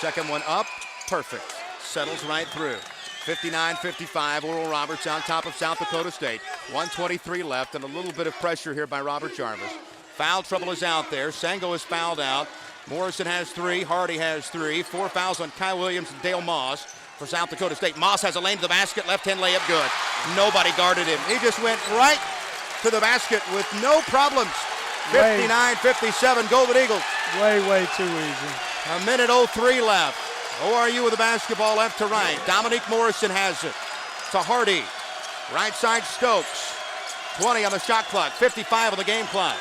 Second one up, perfect. Settles right through. 59-55, Oral Roberts on top of South Dakota State. 1:23 left and a little bit of pressure here by Robert Jarvis. Foul trouble is out there. Sango is fouled out. Morrison has 3, Hardy has 3. 4 fouls on Kai Williams and Dale Moss for South Dakota State. Moss has a lane to the basket, left-hand layup good. Nobody guarded him. He just went right to the basket with no problems. 59-57, Golden Eagles. Way too easy. A minute 03 left. ORU with the basketball left to right. Dominique Morrison has it to Hardy. Right side Stokes. 20 on the shot clock, 55 on the game clock.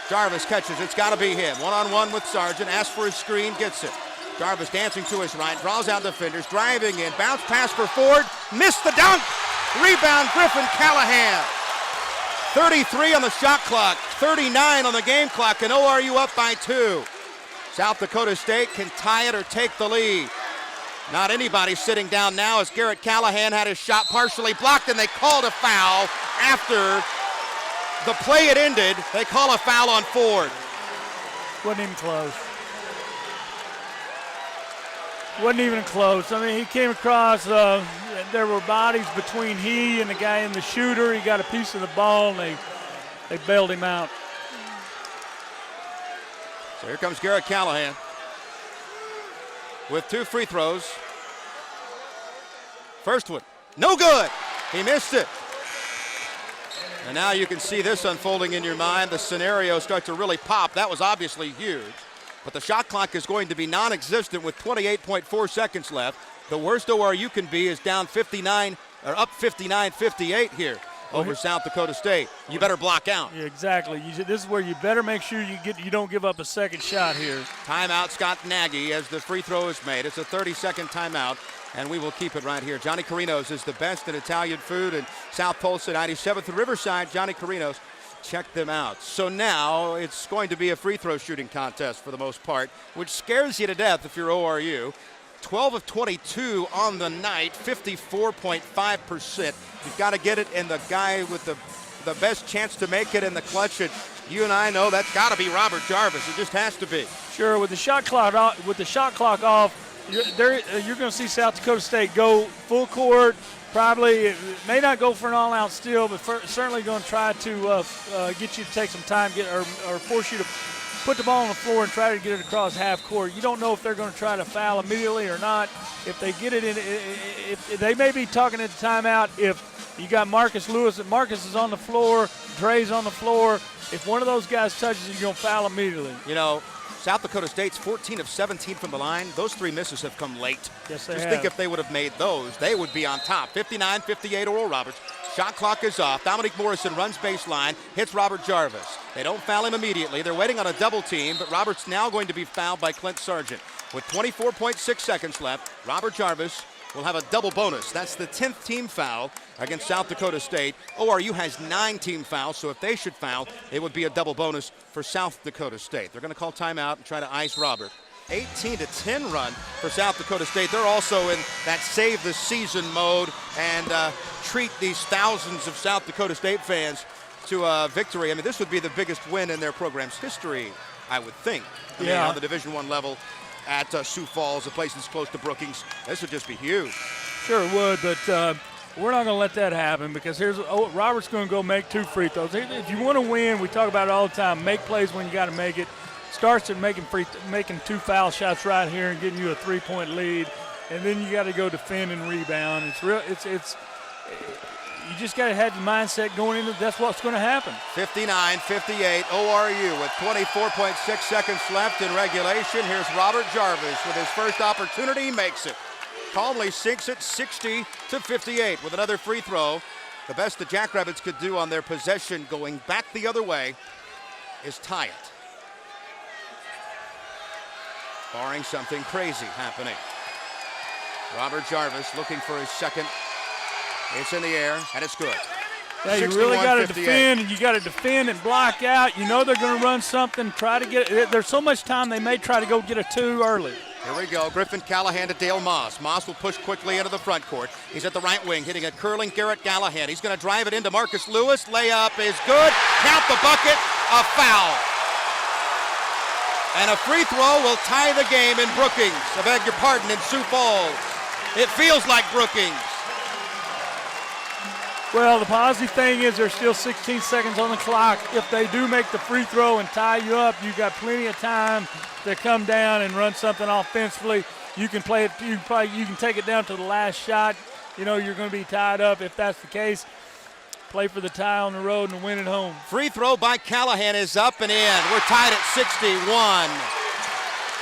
Jarvis catches, it's gotta be him. One-on-one with Sargent, asks for his screen, gets it. Jarvis dancing to his right, draws out defenders, driving in, bounce pass for Ford, missed the dunk. Rebound Griffin Callahan. 33 on the shot clock, 39 on the game clock, and ORU up by 2. South Dakota State can tie it or take the lead. Not anybody sitting down now as Garrett Callahan had his shot partially blocked, and they called a foul after the play had ended. They call a foul on Ford. Wasn't even close. Wasn't even close. I mean, he came across, there were bodies between he and the guy and the shooter. He got a piece of the ball, and they bailed him out. So here comes Garrett Callahan with 2 free throws. First one, no good. He missed it. And now you can see this unfolding in your mind. The scenario starts to really pop. That was obviously huge. But the shot clock is going to be non-existent with 28.4 seconds left. The worst ORU can be is down 59, or up 59-58 here over South Dakota State. You better block out. Yeah, exactly. This is where you better make sure you don't give up a second shot here. Timeout, Scott Nagy, as the free throw is made. It's a 30-second timeout, and we will keep it right here. Johnny Carino's is the best in Italian food in South Tulsa, 97th and Riverside. Johnny Carino's, check them out. So now it's going to be a free throw shooting contest for the most part, which scares you to death if you're ORU. 12 of 22 on the night, 54.5%. You've got to get it, and the guy with the best chance to make it in the clutch, and you and I know that's got to be Robert Jarvis. It just has to be. Sure, with the shot clock off, you're going to see South Dakota State go full court. Probably it may not go for an all-out steal, but certainly going to try to get you to take some time, or force you to put the ball on the floor and try to get it across half court. You don't know if they're going to try to foul immediately or not. If they get it in, if they may be talking at the timeout. If you got Marcus Lewis, and Marcus is on the floor, Dre's on the floor. If one of those guys touches it, you're going to foul immediately. You know, South Dakota State's 14 of 17 from the line. Those 3 misses have come late. Yes, they Just have. think if they would have made those, they would be on top. 59-58 Oral Roberts. Shot clock is off. Dominique Morrison runs baseline, hits Robert Jarvis. They don't foul him immediately. They're waiting on a double team, but Robert's now going to be fouled by Clint Sargent. With 24.6 seconds left, Robert Jarvis will have a double bonus. That's the 10th team foul against South Dakota State. ORU has 9 team fouls, so if they should foul, it would be a double bonus for South Dakota State. They're going to call timeout and try to ice Robert. 18-10 run for South Dakota State. They're also in that save the season mode and treat these thousands of South Dakota State fans to a victory. I mean, this would be the biggest win in their program's history, I would think. I mean, on the Division I level at Sioux Falls, a place that's close to Brookings. This would just be huge. Sure it would, but we're not going to let that happen because Robert's going to go make 2 free throws. If you want to win, we talk about it all the time, make plays when you got to make it. Starts at making 2 foul shots right here and getting you a 3-point lead, and then you got to go defend and rebound. You just got to have the mindset going into that's what's going to happen. 59-58 ORU with 24.6 seconds left in regulation. Here's Robert Jarvis with his first opportunity. He makes it. Calmly sinks it 60-58 with another free throw. The best the Jackrabbits could do on their possession going back the other way is tie it. Barring something crazy happening. Robert Jarvis looking for his second. It's in the air, and it's good. Yeah, you really got to defend, and you got to defend and block out. You know they're going to run something, try to get it. There's so much time they may try to go get a 2 early. Here we go. Griffin Callahan to Dale Moss. Moss will push quickly into the front court. He's at the right wing, hitting a curling Garrett Callahan. He's going to drive it into Marcus Lewis. Layup is good. Count the bucket. A foul. And a free throw will tie the game in Brookings. I beg your pardon, in Sioux Falls. It feels like Brookings. Well, the positive thing is there's still 16 seconds on the clock. If they do make the free throw and tie you up, you've got plenty of time to come down and run something offensively. You can play it. You can take it down to the last shot. You know you're going to be tied up. If that's the case, play for the tie on the road and win at home. Free throw by Callahan is up and in. We're tied at 61.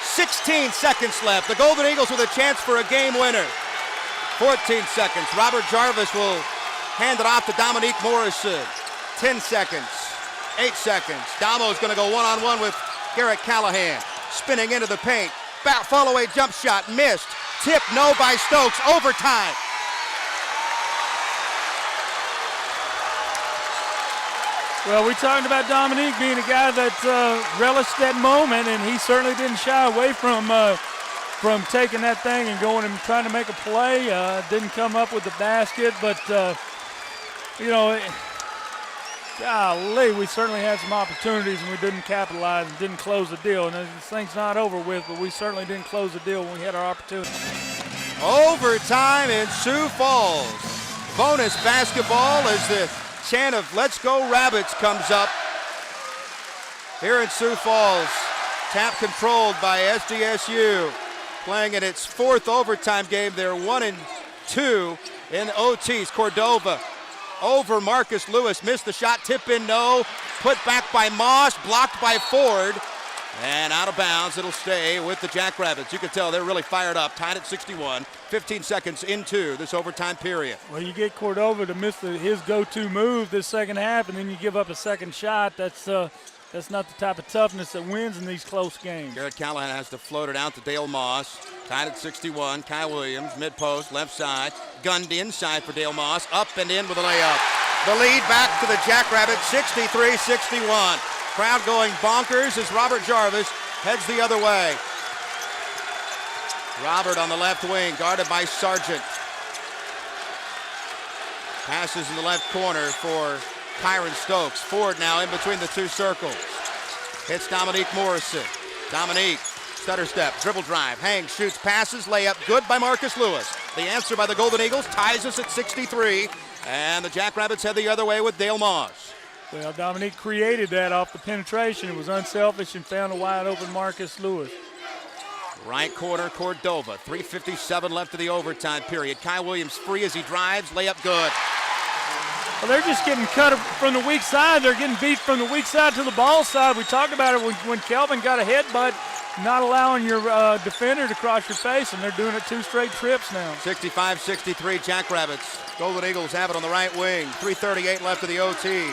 16 seconds left. The Golden Eagles with a chance for a game winner. 14 seconds. Robert Jarvis will hand it off to Dominique Morrison. 10 seconds. 8 seconds. Damo's going to go one-on-one with Garrett Callahan. Spinning into the paint. Follow-away jump shot. Missed. Tip no by Stokes. Overtime. Well, we talked about Dominique being a guy that relished that moment, and he certainly didn't shy away from taking that thing and going and trying to make a play. Didn't come up with the basket, but golly, we certainly had some opportunities and we didn't capitalize and didn't close the deal. And this thing's not over with, but we certainly didn't close the deal when we had our opportunity. Overtime in Sioux Falls. Bonus basketball as the chant of "Let's Go Rabbits" comes up here in Sioux Falls. Tap controlled by SDSU. Playing in its 4th overtime game. They're 1-2 in OTs. Cordova over Marcus Lewis. Missed the shot. Tip in, no. Put back by Moss. Blocked by Ford. And out of bounds. It'll stay with the Jackrabbits. You can tell they're really fired up. Tied at 61. 15 seconds into this overtime period. Well, you get Cordova to miss his go-to move this second half, and then you give up a second shot. That's not the type of toughness that wins in these close games. Garrett Callahan has to float it out to Dale Moss. Tied at 61. Kai Williams, mid-post, left side. Gunned inside for Dale Moss. Up and in with a layup. The lead back to the Jackrabbits, 63-61. Crowd going bonkers as Robert Jarvis heads the other way. Robert on the left wing, guarded by Sargent. Passes in the left corner for Kyron Stokes. Ford now in between the 2 circles. Hits Dominique Morrison. Dominique Stutter step, dribble drive, hangs, shoots, passes, layup, good by Marcus Lewis. The answer by the Golden Eagles ties us at 63, and the Jackrabbits head the other way with Dale Moss. Well, Dominique created that off the penetration. It was unselfish and found a wide open Marcus Lewis. Right corner, Cordova. 3:57 left of the overtime period. Kai Williams free as he drives, layup good. Well, they're just getting cut from the weak side. They're getting beat from the weak side to the ball side. We talked about it when Kelvin got a headbutt, not allowing your defender to cross your face, and they're doing it 2 straight trips now. 65-63 Jackrabbits. Golden Eagles have it on the right wing. 3:38 left of the OT.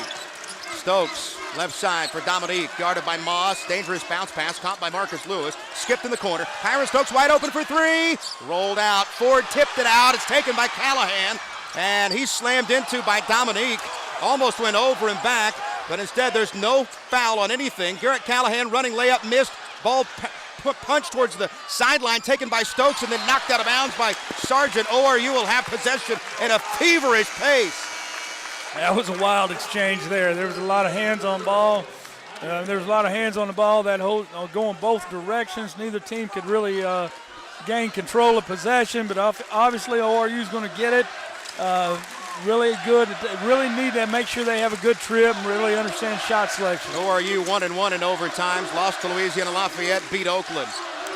Stokes, left side for Dominique, guarded by Moss. Dangerous bounce pass caught by Marcus Lewis. Skipped in the corner. Kyron Stokes wide open for 3. Rolled out. Ford tipped it out. It's taken by Callahan. And he's slammed into by Dominique. Almost went over and back, but instead there's no foul on anything. Garrett Callahan running layup, missed. Ball punched towards the sideline, taken by Stokes, and then knocked out of bounds by Sargent. ORU will have possession in a feverish pace. That was a wild exchange there. There was a lot of hands on ball. There was a lot of hands on the ball that going both directions. Neither team could really gain control of possession, but obviously ORU is going to get it. Really good. Really need to make sure they have a good trip and really understand shot selection. ORU 1-1 in overtimes. Lost to Louisiana Lafayette, beat Oakland.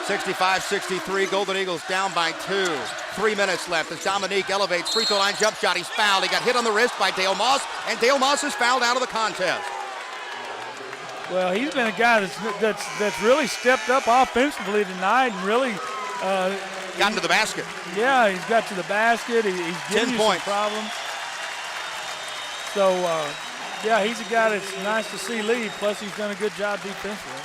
65-63, Golden Eagles down by 2. 3 minutes left as Dominique elevates, free throw line jump shot. He's fouled. He got hit on the wrist by Dale Moss, and Dale Moss is fouled out of the contest. Well, he's been a guy that's really stepped up offensively tonight and really gotten to the basket. Yeah, he's got to the basket. He's giving 10 you points. some problems. So, yeah, he's a guy that's nice to see lead. Plus, he's done a good job defensively.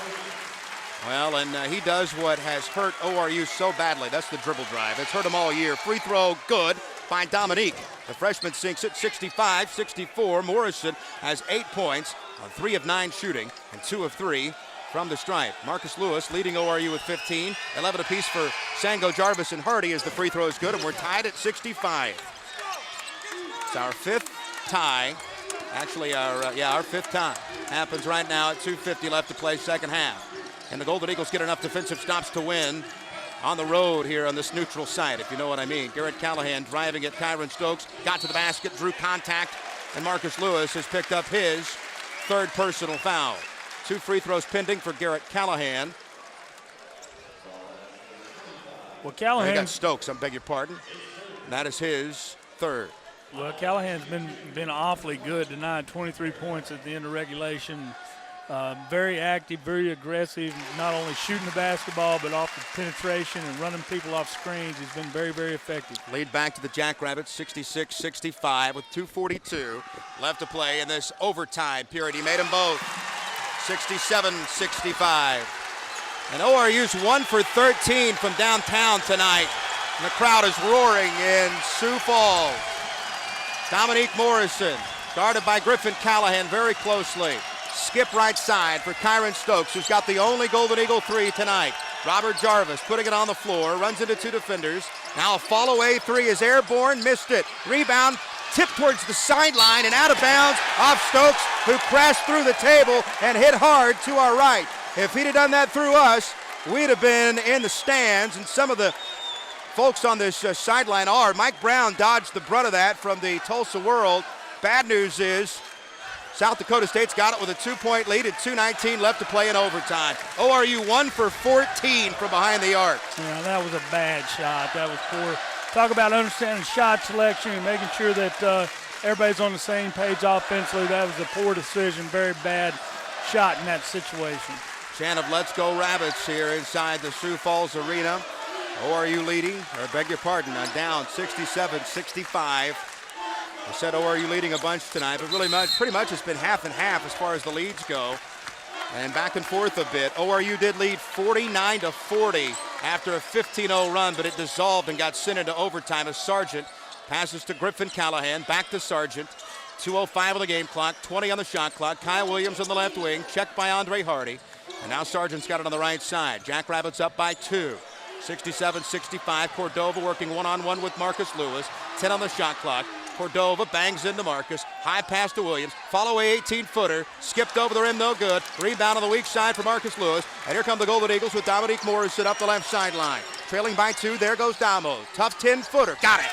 Well, and he does what has hurt ORU so badly. That's the dribble drive. It's hurt him all year. Free throw good by Dominique. The freshman sinks it 65-64. Morrison has 8 points on 3 of 9 shooting and 2 of 3 from the stripe. Marcus Lewis leading ORU with 15. 11 apiece for Sango, Jarvis, and Hardy as the free throw is good, and we're tied at 65. It's our 5th tie. Actually, our 5th tie happens right now at 2:50 left to play second half. And the Golden Eagles get enough defensive stops to win on the road here on this neutral site, if you know what I mean. Garrett Callahan driving at Kyron Stokes, got to the basket, drew contact, and Marcus Lewis has picked up his 3rd personal foul. 2 free throws pending for Garrett Callahan. Well, Callahan got Stokes, I beg your pardon. And that is his 3rd. Well, Callahan's been awfully good tonight. 23 points at the end of regulation. Very active, very aggressive, not only shooting the basketball, but off the penetration and running people off screens. He's been very, very effective. Lead back to the Jackrabbits, 66-65 with 2:42 left to play in this overtime period. He made them both, 67-65. And ORU's 1 for 13 from downtown tonight. And the crowd is roaring in Sioux Falls. Dominique Morrison, guarded by Griffin Callahan very closely. Skip right side for Kyron Stokes, who's got the only Golden Eagle 3 tonight. Robert Jarvis putting it on the floor, runs into 2 defenders. Now a follow-away 3 is airborne, missed it. Rebound, tipped towards the sideline and out of bounds off Stokes, who crashed through the table and hit hard to our right. If he'd have done that through us, we'd have been in the stands, and some of the folks on this sideline are. Mike Brown dodged the brunt of that from the Tulsa World. Bad news is South Dakota State's got it with a 2-point lead at 2:19 left to play in overtime. ORU 1 for 14 from behind the arc. Yeah, that was a bad shot. That was poor. Talk about understanding shot selection and making sure that everybody's on the same page offensively. That was a poor decision, very bad shot in that situation. Chant of Let's Go Rabbits here inside the Sioux Falls Arena. ORU leading, or beg your pardon, down 67-65. I said ORU leading a bunch tonight, but pretty much it's been half and half as far as the leads go. And back and forth a bit. ORU did lead 49-40 after a 15-0 run, but it dissolved and got sent into overtime as Sargent passes to Griffin Callahan, back to Sargent. 2:05 on the game clock, 20 on the shot clock. Kyle Williams on the left wing, checked by Andre Hardy. And now Sargent's got it on the right side. Jackrabbits up by 2. 67-65, Cordova working one-on-one with Marcus Lewis. 10 on the shot clock. Cordova bangs into Marcus. High pass to Williams. Follow away 18-footer. Skipped over the rim, no good. Rebound on the weak side for Marcus Lewis. And here come the Golden Eagles with Dominique Morrison up the left sideline. Trailing by 2, there goes Damo. Tough 10-footer, got it.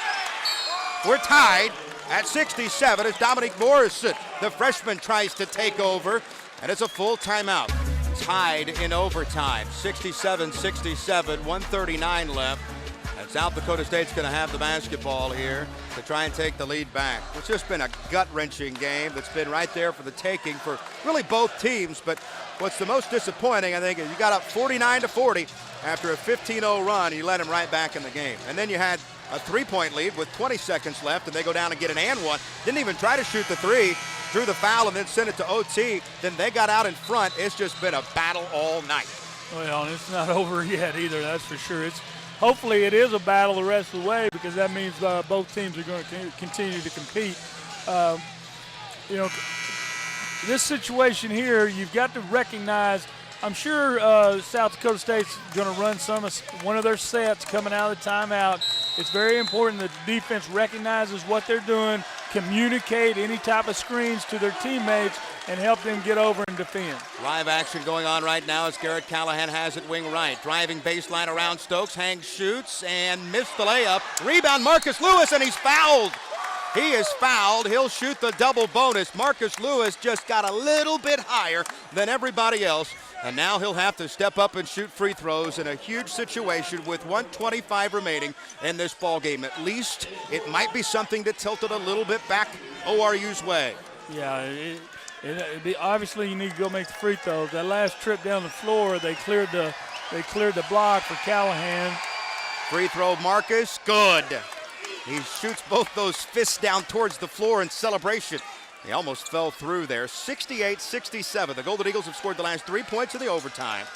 We're tied at 67 as Dominique Morrison, the freshman, tries to take over. And it's a full timeout. Tied in overtime, 67-67, 139 left. And South Dakota State's going to have the basketball here to try and take the lead back. It's just been a gut-wrenching game that's been right there for the taking for really both teams. But what's the most disappointing, I think, is you got up 49-40 after a 15-0 run. You let them right back in the game. And then you had a 3-point lead with 20 seconds left, and they go down and get an and one. Didn't even try to shoot the 3. Drew the foul and then sent it to OT. Then they got out in front. It's just been a battle all night. Well, it's not over yet either, that's for sure. Hopefully it is a battle the rest of the way, because that means both teams are going to continue to compete. This situation here, you've got to recognize, I'm sure South Dakota State's going to run one of their sets coming out of the timeout. It's very important that the defense recognizes what they're doing, communicate any type of screens to their teammates, and help them get over and defend. Live action going on right now as Garrett Callahan has it wing right. Driving baseline around Stokes. Hangs, shoots, and missed the layup. Rebound, Marcus Lewis, and he's fouled. He is fouled. He'll shoot the double bonus. Marcus Lewis just got a little bit higher than everybody else, and now he'll have to step up and shoot free throws in a huge situation with 1:25 remaining in this ball game. At least it might be something that tilted a little bit back ORU's way. Yeah, obviously you need to go make the free throws. That last trip down the floor, they cleared the block for Callahan. Free throw, Marcus, good. He shoots both those fists down towards the floor in celebration. He almost fell through there. 68-67. The Golden Eagles have scored the last 3 points of the overtime.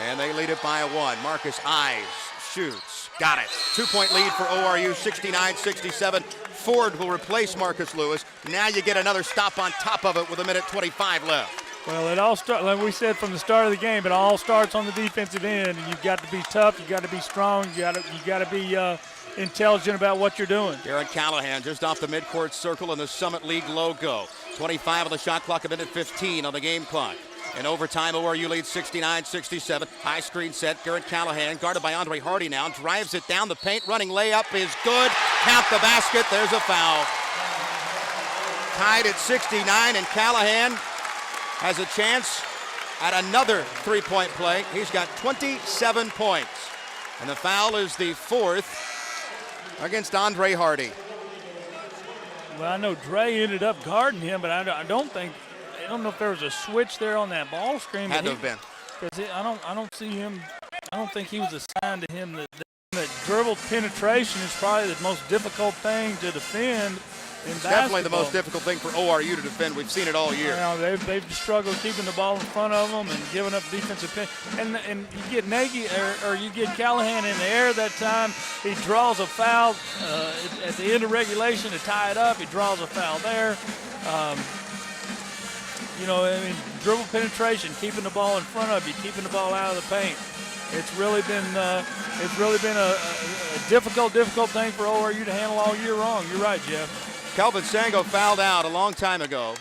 And they lead it by 1. Marcus eyes, shoots, got it. 2-point lead for ORU, 69-67. Ford will replace Marcus Lewis. Now you get another stop on top of it with 1:25 left. Well, it all starts, like we said from the start of the game, it all starts on the defensive end. And you've got to be tough, you've got to be strong, you got to be intelligent about what you're doing. Garrett Callahan just off the midcourt circle in the Summit League logo. 25 on the shot clock, 1:15 on the game clock. In overtime, ORU leads 69-67. High screen set, Garrett Callahan, guarded by Andre Hardy now, drives it down the paint, running layup is good. Count the basket, there's a foul. Tied at 69, and Callahan has a chance at another three-point play. He's got 27 points. And the foul is the 4th against Andre Hardy. Well, I know Dre ended up guarding him, but I don't know if there was a switch there on that ball screen. Had to have been. Because I don't see him. I don't think he was assigned to him. That dribble penetration is probably the most difficult thing to defend. It's definitely the most difficult thing for ORU to defend. We've seen it all year. They've struggled keeping the ball in front of them and giving up defensive pin. And you get Nagy or you get Callahan in the air that time. He draws a foul at the end of regulation to tie it up. He draws a foul there. Dribble penetration, keeping the ball in front of you, keeping the ball out of the paint. It's really been a difficult thing for ORU to handle all year long. You're right, Jeff. Kelvin Sango fouled out a long time ago.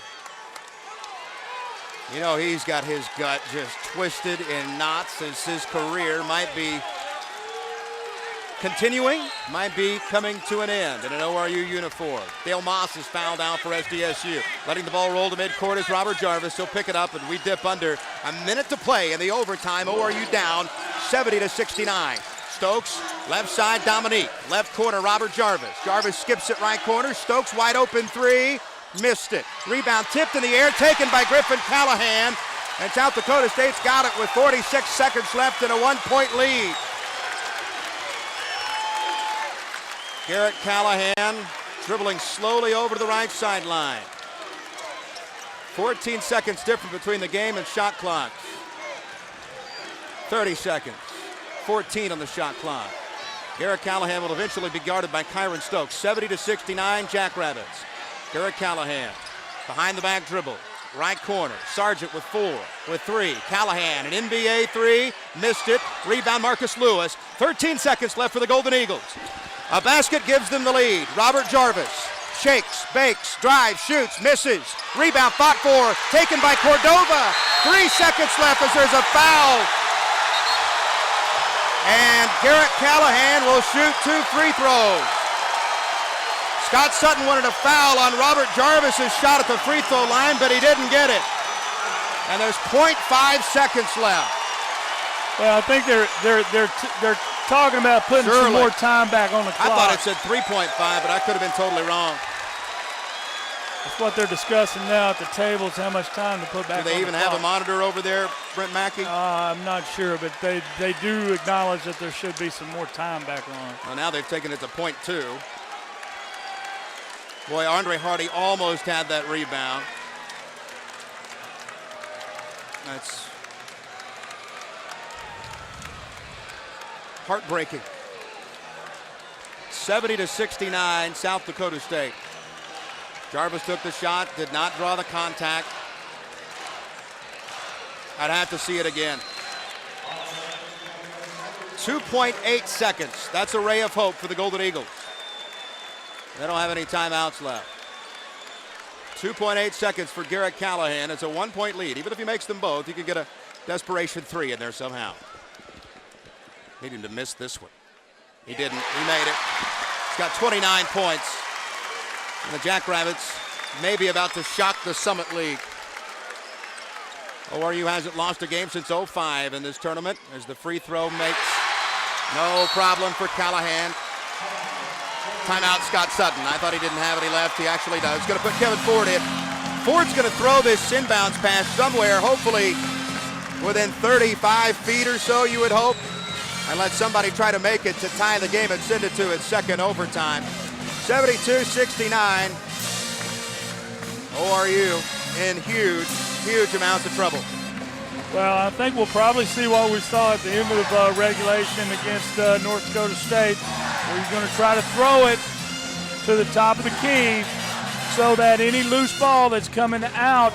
You know, he's got his gut just twisted in knots as his career might be continuing, might be coming to an end in an ORU uniform. Dale Moss is fouled out for SDSU. Letting the ball roll to midcourt is Robert Jarvis. He'll pick it up, and we dip under a minute to play in the overtime. ORU down 70-69. Stokes, left side, Dominique. Left corner, Robert Jarvis. Jarvis skips it right corner. Stokes wide open 3. Missed it. Rebound tipped in the air, taken by Griffin Callahan. And South Dakota State's got it with 46 seconds left and a 1-point lead. Garrett Callahan dribbling slowly over to the right sideline. 14 seconds difference between the game and shot clock. 30 seconds. 14 on the shot clock. Garrett Callahan will eventually be guarded by Kyron Stokes. 70-69 Jackrabbits. Garrett Callahan behind the back dribble. Right corner. Sargent with 4, with 3. Callahan, an NBA 3. Missed it. Rebound Marcus Lewis. 13 seconds left for the Golden Eagles. A basket gives them the lead. Robert Jarvis shakes, bakes, drives, shoots, misses. Rebound fought for, taken by Cordova. 3 seconds left as there's a foul. And Garrett Callahan will shoot 2 free throws. Scott Sutton wanted a foul on Robert Jarvis's shot at the free throw line, but he didn't get it. And there's 0.5 seconds left. Well, I think they're talking about putting some more time back on the clock. I thought it said 3.5, but I could have been totally wrong. That's what they're discussing now at the table, is how much time to put back on the clock. Do they even have a monitor over there, Brent Mackey? I'm not sure, but they do acknowledge that there should be some more time back on. Well, now they've taken it to 0.2. Boy, Andre Hardy almost had that rebound. That's heartbreaking. 70-69, South Dakota State. Jarvis took the shot, did not draw the contact. I'd have to see it again. 2.8 seconds. That's a ray of hope for the Golden Eagles. They don't have any timeouts left. 2.8 seconds for Garrett Callahan. It's a 1-point lead. Even if he makes them both, he could get a desperation 3 in there somehow. Need him to miss this one. He didn't. He made it. He's got 29 points. And the Jackrabbits may be about to shock the Summit League. ORU hasn't lost a game since 05 in this tournament, as the free throw makes no problem for Callahan. Timeout, Scott Sutton. I thought he didn't have any left. He actually does. Going to put Kevin Ford in. Ford's going to throw this inbounds pass somewhere, hopefully within 35 feet or so, you would hope, and let somebody try to make it to tie the game and send it to its second overtime. 72-69. ORU in huge amounts of trouble. Well, I think we'll probably see what we saw at the end of regulation against North Dakota State, where he's going to try to throw it to the top of the key so that any loose ball that's coming out,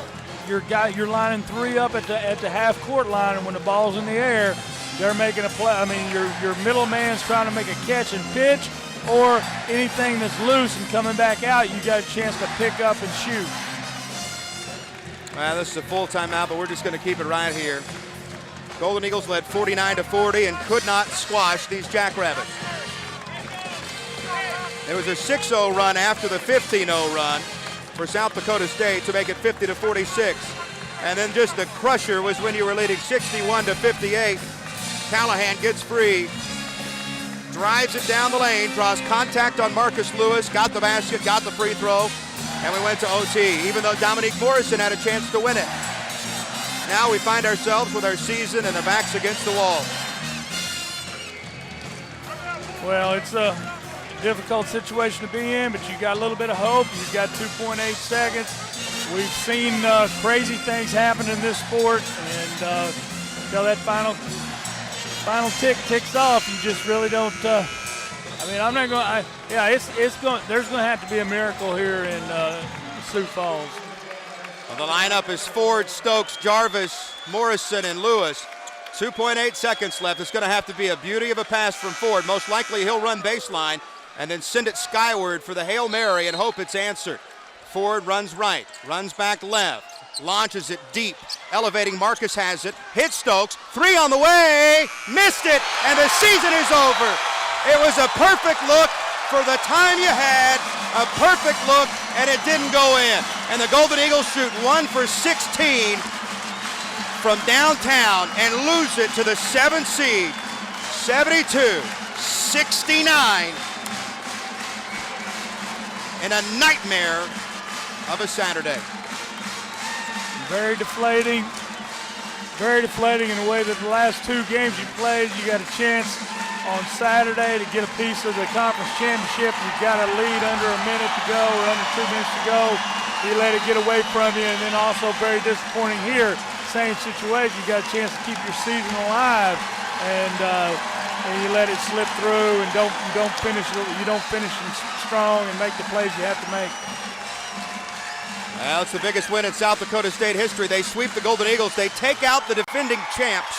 you're lining 3 up at the half court line, and when the ball's in the air, they're making a play. I mean, your middle man's trying to make a catch and pitch, or anything that's loose and coming back out, you got a chance to pick up and shoot. Well, this is a full timeout, but we're just going to keep it right here. Golden Eagles led 49-40 and could not squash these Jackrabbits. It was a 6-0 run after the 15-0 run for South Dakota State to make it 50-46. And then just the crusher was when you were leading 61-58. Callahan gets free, drives it down the lane, draws contact on Marcus Lewis, got the basket, got the free throw, and we went to OT, even though Dominique Morrison had a chance to win it. Now we find ourselves with our season and the backs against the wall. Well, it's a difficult situation to be in, but you got a little bit of hope. You've got 2.8 seconds. We've seen crazy things happen in this sport, and until that final tick ticks off, you just really don't. I mean, I'm not going. It's going. There's going to have to be a miracle here in Sioux Falls. Well, the lineup is Ford, Stokes, Jarvis, Morrison, and Lewis. 2.8 seconds left. It's going to have to be a beauty of a pass from Ford. Most likely he'll run baseline and then send it skyward for the Hail Mary and hope it's answered. Ford runs right, runs back left, launches it deep, elevating Marcus has it, hits Stokes, 3 on the way, missed it, and the season is over. It was a perfect look for the time you had, a perfect look, and it didn't go in. And the Golden Eagles shoot 1 for 16 from downtown and lose it to the 7th seed, 72-69, in a nightmare of a Saturday. Very deflating in the way that the last 2 games you played, you got a chance on Saturday to get a piece of the conference championship. You got a lead under a minute to go, or under 2 minutes to go. You let it get away from you, and then also very disappointing here. Same situation. You got a chance to keep your season alive, and you let it slip through, and don't finish strong and make the plays you have to make. Well, it's the biggest win in South Dakota State history. They sweep the Golden Eagles. They take out the defending champs.